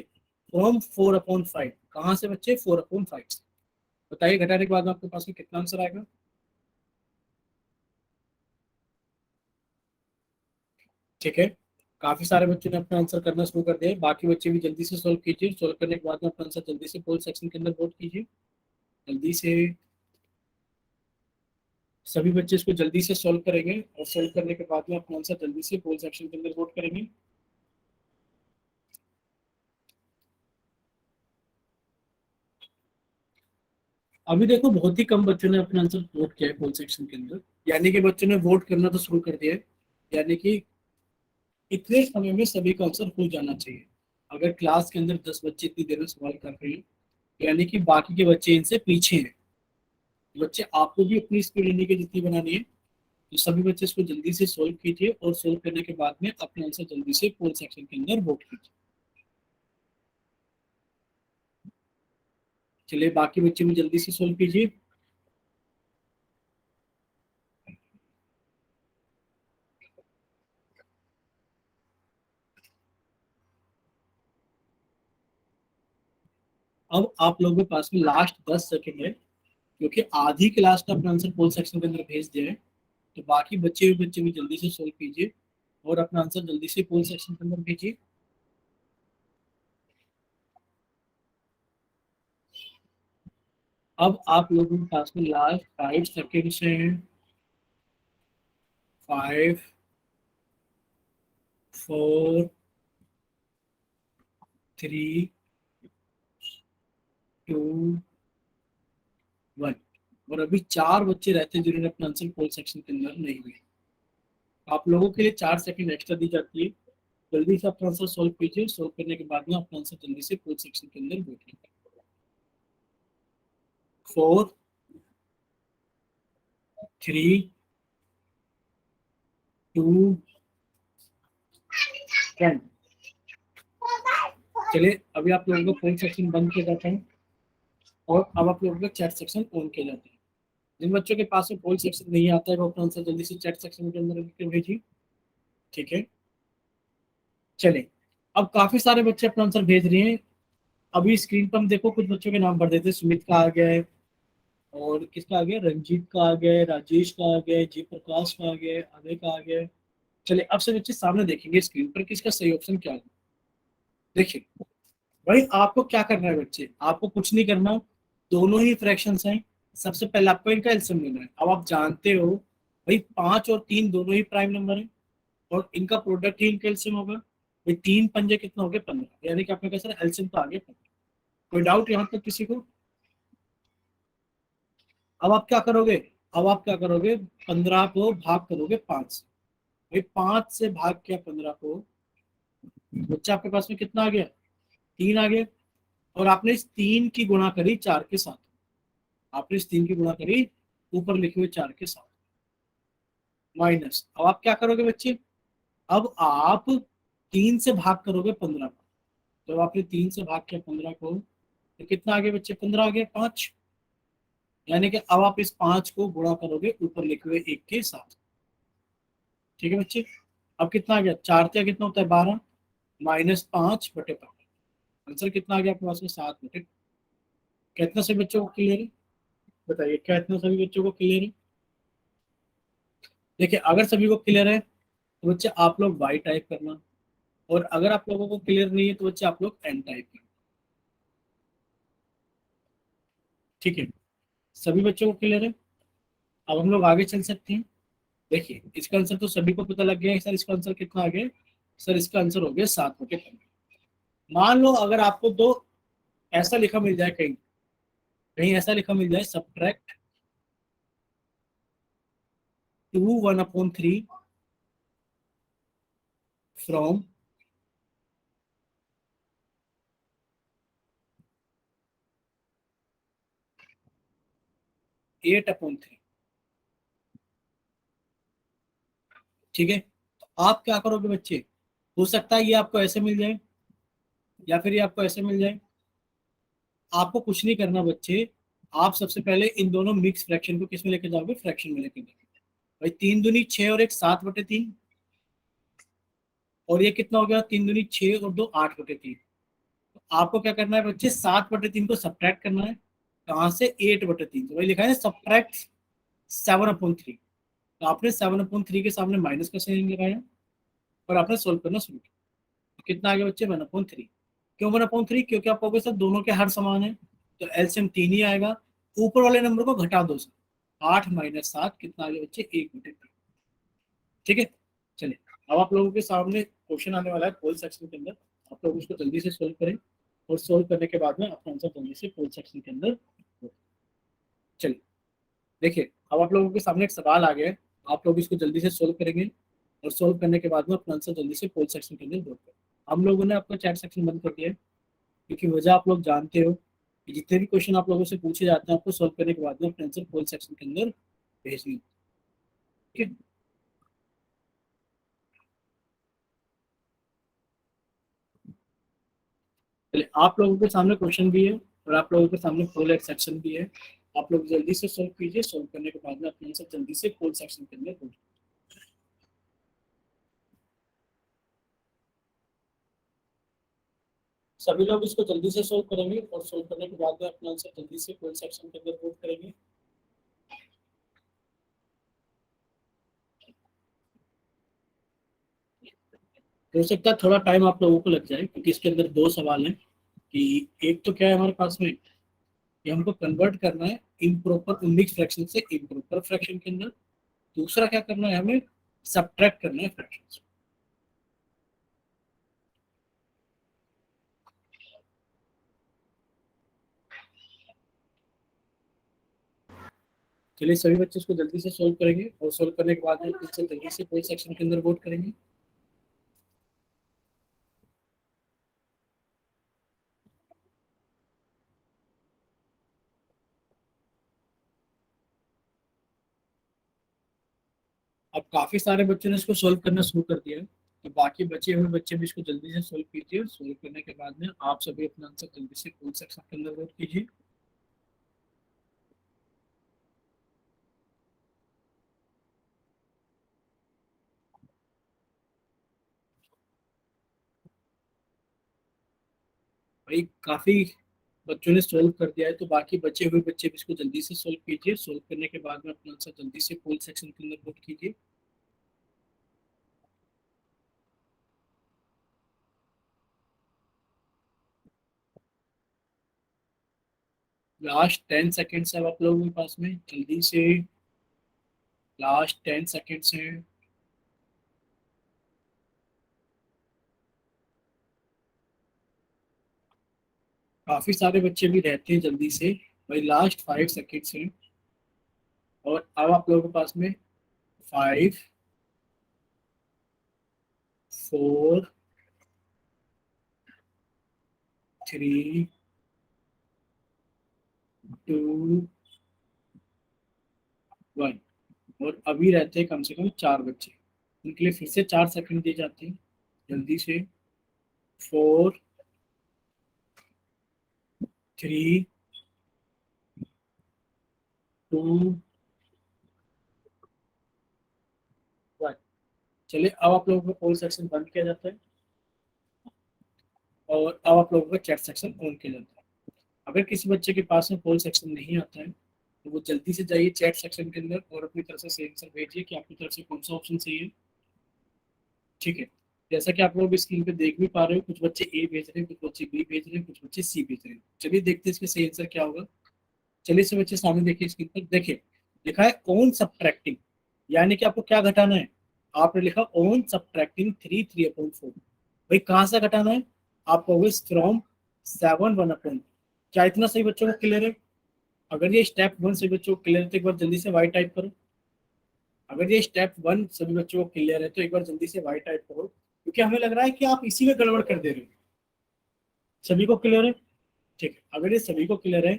फ्रॉम 4/5। कहां से बच्चे, 4/5 से। बताइए घटाने के बाद में आपके पास में कितना आंसर आएगा। ठीक है, काफी सारे बच्चों ने अपना आंसर करना शुरू कर दिया है, बाकी बच्चे भी जल्दी से सोल्व कीजिए। सोल्व करने के बाद में अपना आंसर जल्दी से पोल सेक्शन के अंदर वोट कीजिए जल्दी से। सभी बच्चे इसको जल्दी से सोल्व करेंगे, और सोल्व करने के बाद में अपना आंसर जल्दी से पोल सेक्शन के अंदर वोट करेंगे। अभी देखो बहुत ही कम बच्चों ने अपना आंसर वोट किया है पोल सेक्शन के अंदर, यानी कि बच्चों ने वोट करना तो शुरू कर दिया है, यानी कि इतने समय में सभी का आंसर हो जाना चाहिए। अगर क्लास के अंदर 10 बच्चे इतनी देर में सवाल कर रहे हैं, यानी कि बाकी के बच्चे इनसे पीछे हैं। बच्चे आपको भी अपनी स्पीड लेने की जितनी बनानी है, तो सभी बच्चे इसको जल्दी से सोल्व कीजिए, और सोल्व करने के बाद में अपना आंसर जल्दी से पोल सेक्शन के अंदर वोट कीजिए। चलिए बाकी बच्चे भी जल्दी से सोल्व कीजिए। अब आप लोगों के पास में लास्ट 10 सेकंड है, क्योंकि आधी क्लास का अपना आंसर पोल सेक्शन के अंदर भेज दिया है, तो बाकी बच्चे भी जल्दी से सोल्व कीजिए, और अपना आंसर जल्दी से पोल सेक्शन के अंदर भेजिए। अब आप लोगों के पास में लास्ट 5 सेकेंड हैं। 5, 4, 3, 2, 1। और अभी 4 बच्चे रहते हैं जिन्होंने अपना आंसर पोल सेक्शन के अंदर नहीं हुए। आप लोगों के लिए 4 सेकंड एक्स्ट्रा दी जाती है, जल्दी से अपना आंसर सोल्व कीजिए। सोल्व करने के बाद में अपना आंसर जल्दी से पोल सेक्शन के अंदर वोट कीजिए। 4, 3, 2, 1। चलिए अभी आप लोगों को पोल सेक्शन बंद किया जाता है, और अब आप लोगों का चैट सेक्शन ऑन किया जाता है। जिन बच्चों के पास में पोल सेक्शन नहीं आता है, वो अपना आंसर जल्दी से चैट सेक्शन के अंदर लिख के भेजिए, ठीक है। चलिए अब काफी सारे बच्चे अपना आंसर भेज रहे हैं। अभी स्क्रीन पर हम देखो कुछ बच्चों के नाम भर देते हैं। सुमित का आ गया है, और किसका आ गया, रंजीत का आ गया है, राजेश का आ गया है, जय प्रकाश का आ गया है, अभय का आ गया है, चलिए अब से बच्चे सामने देखेंगे स्क्रीन पर कि इसका सही ऑप्शन क्या है। देखिए भाई आपको क्या करना है बच्चे, आपको कुछ नहीं करना, दोनों ही फ्रैक्शंस हैं। सबसे पहले आपको इनका एलसीएम लेना है। अब आप जानते हो भाई 5 और 3 दोनों ही प्राइम नंबर है और इनका प्रोडक्ट ही इनका एलसीएम होगा। भाई 3 पंजे कितना हो गया 15, यानी कि आपने कैसा एलसीएम तो आ गया 15। कोई डाउट यहाँ तक किसी को? अब आप क्या करोगे, अब आप क्या करोगे, 15 को भाग करोगे 5 से। भाई 5 से भाग किया 15 को, बच्चा आपके पास में कितना आ गया, 3 आ गया। और आपने इस 3 की गुणा करी 4 के साथ, आपने इस 3 की गुणा करी ऊपर लिखे हुए 4 के साथ माइनस। अब आप क्या करोगे बच्चे, अब आप 3 से भाग करोगे 15 को। जब आपने 3 से भाग किया 15 को तो कितना आ गया बच्चे, 15 आ गया 5। यानी कि अब आप इस 5 को गुणा करोगे ऊपर लिखे हुए 1 के साथ। ठीक है बच्चे, अब कितना आ गया, 4 से कितना होता है 12 माइनस 5/15। आंसर कितना आ गया आपके पास में 7/। कितना सभी बच्चों को क्लियर है, बताइए क्या इतना सभी बच्चों को क्लियर है? देखिए अगर सभी को क्लियर है तो बच्चे आप लोग वाई टाइप करना, और अगर आप लोगों को क्लियर नहीं है तो बच्चे आप लोग एन टाइप करना। ठीक है, सभी बच्चों को क्लियर है? अब हम लोग आगे चल सकते हैं। देखिए इसका आंसर तो सभी को पता लग गया है सर, इसका आंसर कितना आ गया सर, इसका आंसर हो गया 7/15। मान लो अगर आपको तो ऐसा लिखा मिल जाए, कहीं कहीं ऐसा लिखा मिल जाए सब्ट्रैक्ट 2 1/3 फ्रॉम 8/3। ठीक है, तो आप क्या करोगे बच्चे, हो सकता है ये आपको ऐसे मिल जाए या फिर ये आपको ऐसे मिल जाए। आपको कुछ नहीं करना बच्चे, आप सबसे पहले इन दोनों मिक्स फ्रैक्शन को किस में लेके जाओगे, फ्रैक्शन में लेके जाओगे। भाई 3 दूनी 6 और 1 7/3, और ये कितना हो गया, 3 दूनी 6 और 2 8/3। तो आपको क्या करना है बच्चे, 7/3 को सब्ट्रैक्ट करना है, कहाँ से 8/3। तो वही लिखा है सब्ट्रैक्ट 7/3। तो आपने 7/3 के सामने माइनस का साइन लगाया और आपने सोल्व करना शुरू किया। तो कितना आ गया बच्चे 1/3। क्यों 1/3, क्योंकि आप कहोगे सर दोनों के हर समान है, तो एलसीएम 3 ही आएगा। ऊपर वाले नंबर को घटा दो सर, 8 - 7 कितना आ गया बच्चे 1/3। ठीक है, चलिए अब आप लोगों के सामने क्वेश्चन आने वाला है पोल सेक्शन के अंदर, आप लोग उसको जल्दी से सोल्व करें और सोल्व करने के बाद में अपना आंसर जल्दी से पोल सेक्शन के अंदर। चलिए देखिए अब आप लोगों के सामने एक सवाल आ गया है, आप लोग इसको जल्दी से सोल्व करेंगे और सोल्व करने के बाद में अपना आंसर जल्दी से पोल सेक्शन के अंदर वोट करें। हम लोगों ने आपका चैट सेक्शन बंद कर दिया है, क्योंकि वजह आप लोग जानते हो कि जितने भी क्वेश्चन आप लोगों से पूछे जाते हैं आपको सोल्व करने के बाद में अपना आंसर पोल सेक्शन के अंदर भेजनी। ठीक है, चलिए आप लोगों के सामने क्वेश्चन भी है और आप लोगों के सामने पोल सेक्शन भी है, आप लोग जल्दी से सोल्व कीजिए। सोल्व करने के बाद में अपना आंसर जल्दी से पोल सेक्शन के अंदर भेजिए। सभी लोग इसको जल्दी से सोल्व करेंगे और सोल्व करने के बाद में अपना आंसर जल्दी से पोल सेक्शन के अंदर वोट करेंगे। हो सकता है थोड़ा टाइम आप लोगों को लग जाए, क्योंकि इसके अंदर 2 सवाल हैं कि एक तो क्या है हमारे पास में कि हमको कन्वर्ट करना है इम्प्रॉपर मिक्स फ्रैक्शन से इम्प्रॉपर फ्रैक्शन के अंदर, दूसरा क्या करना है हमें सब्ट्रैक्ट करना है फ्रैक्शन। चलिए सभी बच्चे इसको जल्दी से सोल्व करेंगे और सोल्व करने के बाद में जल्दी से पोल सेक्शन के अंदर वोट करेंगे। अब काफी सारे बच्चों ने इसको सोल्व करना शुरू कर दिया है, तो बाकी बचे हुए बच्चे भी इसको जल्दी से सोल्व कीजिए। सोल्व करने के बाद में आप सभी अपना आंसर जल्दी से पोल सेक्शन के अंदर वोट कीजिए। भाई काफी बच्चों ने सोल्व कर दिया है, तो बाकी बचे हुए बच्चे भी इसको जल्दी से सोल्व कीजिए। सोल्व करने के बाद में अपना आंसर जल्दी से पोल सेक्शन के अंदर वोट कीजिए। लास्ट 10 सेकेंड्स है आप लोगों के पास में, जल्दी से, लास्ट 10 सेकेंड्स है। काफी सारे बच्चे भी रहते हैं, जल्दी से भाई, लास्ट 5 सेकेंड्स है। और अब आप लोगों के पास में 5 4 3 2 1। और अभी रहते हैं कम से कम 4 बच्चे, उनके लिए फिर से 4 सेकंड दिए जाते हैं, जल्दी से। 4 3 2 1। चलिए, अब आप लोगों का पोल सेक्शन बंद किया जाता है और अब आप लोगों का चैट सेक्शन ऑन किया जाता है। अगर किसी बच्चे के पास में पोल सेक्शन नहीं आता है तो वो जल्दी से जाइए चैट सेक्शन के अंदर और अपनी तरफ से सही आंसर भेजिए कि आपकी तरफ से कौन सा ऑप्शन सही है। ठीक है, जैसा कि आप लोग स्क्रीन पे देख भी पा रहे हो, कुछ बच्चे ए भेज रहे हैं, कुछ बच्चे बी भेज रहे हैं, कुछ बच्चे सी भेज रहे हैं। चलिए देखते हैं इसका सही आंसर क्या होगा। चलिए से बच्चे सामने देखिए स्क्रीन पर, देखिए लिखा है ऑन सब्ट्रैक्टिंग, यानी कि आपको क्या घटाना है। आपने लिखा ऑन सब्ट्रैक्टिंग 3/3/4। भाई कहाँ से घटाना है, आपको फ्रॉम 7/1/। क्या इतना सही बच्चों को क्लियर है? अगर ये स्टेप 1 सभी बच्चों को क्लियर है तो एक बार जल्दी से वाई टाइप करो। अगर ये स्टेप 1 सभी बच्चों को क्लियर है तो एक बार जल्दी से वाई टाइप करो, क्योंकि हमें लग रहा है कि आप इसी में गड़बड़ कर दे रहे हो। सभी को क्लियर है? ठीक है, अगर ये सभी को क्लियर है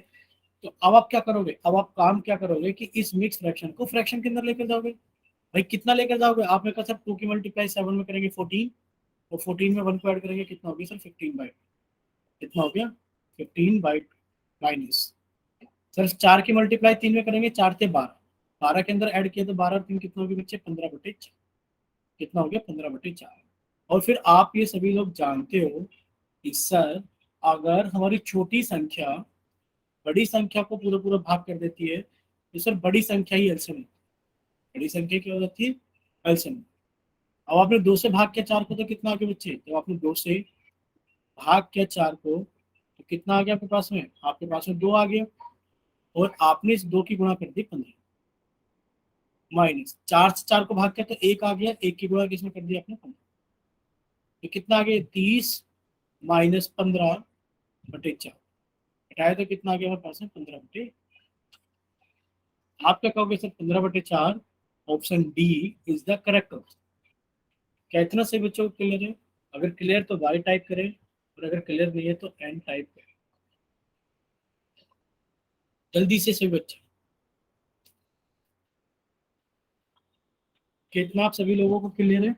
तो अब आप क्या करोगे, अब आप काम क्या करोगे कि इस मिक्स फ्रैक्शन को फ्रैक्शन के अंदर लेकर जाओगे। भाई कितना लेकर जाओगे, आपने कहा सर 2 की मल्टीप्लाई 7 में करेंगे 14, और 14 में 1 को ऐड करेंगे, कितना हो गया सर 15/2। कितना हो गया 15/2 माइनस, सर 4 की मल्टीप्लाई 3 में करेंगे, 4 से 12, 12 के अंदर ऐड किया तो 12 और 3 कितना हो गया बच्चे 15/4। कितना हो गया 15/4। और फिर आप ये सभी लोग जानते हो कि सर अगर हमारी छोटी संख्या बड़ी संख्या को पूरा पूरा भाग कर देती है तो सर बड़ी संख्या ही एलसीएम है। बड़ी संख्या क्या हो जाती है, एलसीएम। अब आपने 2 से भाग किया 4 को तो कितना आ गया बच्चे, तो आपने 2 से भाग किया 4 को तो कितना आ गया आपके पास में, आपके पास में 2 आ गया, और आपने इस 2 की गुणा कर दी 15, माइनस 4 से 4 को भाग किया तो 1 आ गया, 1 की गुणा किसमें कर दिया आपने 15, तो कितना आ गया 30 माइनस 15/4, हटाया तो कितना आ गया हमारे पास में 15/। आप क्या कहोगे sir 15/4, option D is the correct option. क्या इतना सही बच्चों को क्लियर है? अगर क्लियर तो वाई टाइप करें, और अगर क्लियर नहीं है तो एन टाइप करें, जल्दी से सही बच्चे। कितना आप सभी लोगों को क्लियर है?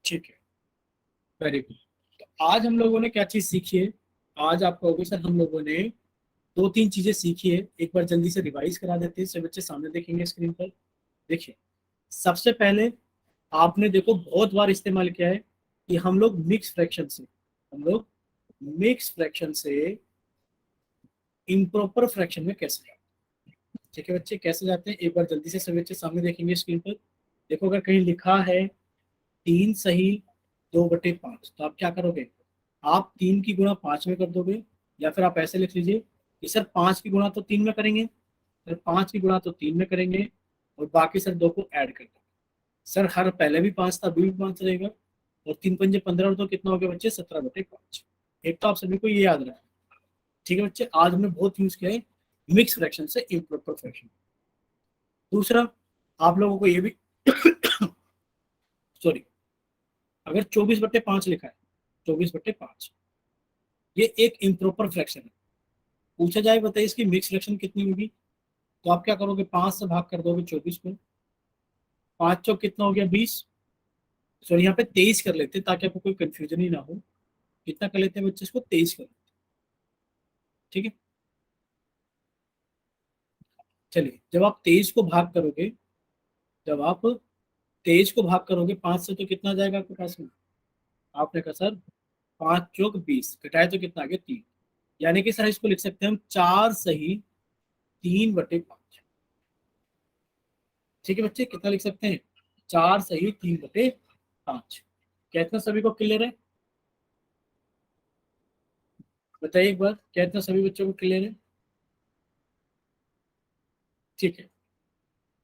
ठीक है, वेरी गुड। तो आज हम लोगों ने क्या चीज सीखी है, आज आप कहोगे सर हम लोगों ने 2-3 चीजें सीखी है, एक बार जल्दी से रिवाइज करा देते हैं, सभी बच्चे सामने देखेंगे स्क्रीन पर। देखिए सबसे पहले आपने देखो बहुत बार इस्तेमाल किया है कि हम लोग मिक्स फ्रैक्शन से, हम लोग मिक्स फ्रैक्शन से इम्प्रॉपर फ्रैक्शन में कैसे जाते हैं। ठीक है बच्चे, कैसे जाते हैं एक बार जल्दी से सभी बच्चे सामने देखेंगे स्क्रीन पर। देखो अगर कहीं लिखा है 3 सही 2/5, तो आप क्या करोगे, आप 3 की गुणा 5 में कर दोगे, या फिर आप ऐसे लिख लीजिए कि सर 5 की गुणा तो 3 में करेंगे, सर 5 की गुणा तो 3 में करेंगे, और बाकी सर 2 को ऐड कर देंगे। सर हर पहले भी 5 था, अभी भी 5 रहेगा, और 3 पंजे 15 और 2 कितना हो गया बच्चे 17/5। एक तो आप सभी को ये याद रखना। ठीक है बच्चे, आज हमने बहुत यूज किया है मिक्स फ्रैक्शन से इम्प्रॉपर फ्रैक्शन। दूसरा आप लोगों को ये भी सॉरी, अगर 24/5 लिखा है, 24/5 ये एक इम्प्रॉपर फ्रैक्शन है, पूछा जाए बताइए इसकी मिक्स फ्रैक्शन कितनी होगी, तो आप क्या करोगे 5 से भाग कर दोगे 24 को, 5 चौक कितना हो गया 20, सॉरी यहाँ पे 23 कर लेते हैं ताकि आपको कोई कंफ्यूजन ही ना हो। कितना कर लेते हैं बच्चे इसको 23 कर लेते हैं। ठीक है, चलिए जब आप 23 को भाग करोगे, जब आप 23 को भाग करोगे 5 से तो कितना जाएगा आपके पास में, आपने कहा सर 5 चौक 20, घटाए तो कितना आ गया 3, यानी कि सर इसको लिख सकते हैं हम 4 सही 3/5। ठीक है बच्चे, कितना लिख सकते हैं 4 सही 3/5। क्या इतना सभी को क्लियर है? बताइए एक बार, क्या इतना सभी बच्चों को क्लियर है? ठीक है।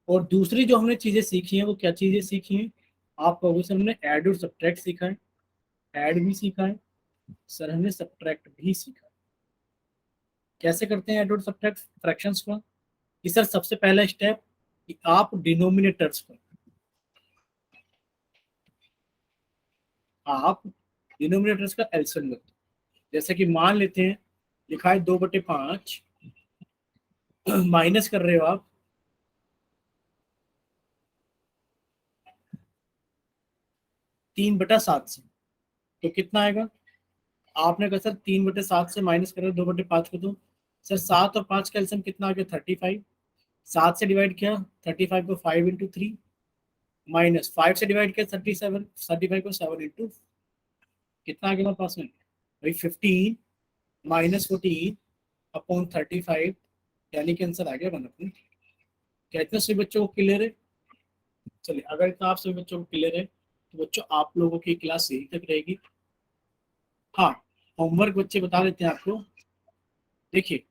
और दूसरी जो हमने चीजें सीखी हैं वो क्या चीजें सीखी हैं? आप कहोगे सर हमने ऐड और सब्ट्रैक्ट सीखा है, ऐड भी सीखा है सर, हमने सब्ट्रैक्ट भी सीखा है। कैसे करते हैं ऐड और सब्ट्रैक्ट फ्रैक्शंस को? कि सर सबसे पहला स्टेप कि आप डिनोमिनेटर्स को, आप डिनोमिनेटर्स का एलसीएम लेते हैं। जैसे कि मान लेते हैं लिखा है 2/5 माइनस कर रहे हो आप 3/7 से, तो कितना आएगा? आपने कहा सर 3/7 से माइनस कर रहे हो 2/5 को, तो सर 7 और 5 का एलसीएम कितना आ गया? 35। 7 से डिवाइड किया 35 को 5 इंटू 3, माइनस 5 से डिवाइड किया 37, 35 को 7 इंटू, कितना आ गया हमारे पास में भाई? 15 माइनस 14 अपॉन 35, यानी कि आंसर आ गया 1 अपॉन। क्या इतना सभी बच्चों को क्लियर है? चलिए, अगर इतना आप सभी बच्चों को क्लियर है तो बच्चों आप लोगों की क्लास यही तक रहेगी। हाँ, होमवर्क बच्चे बता देते हैं आपको। देखिए,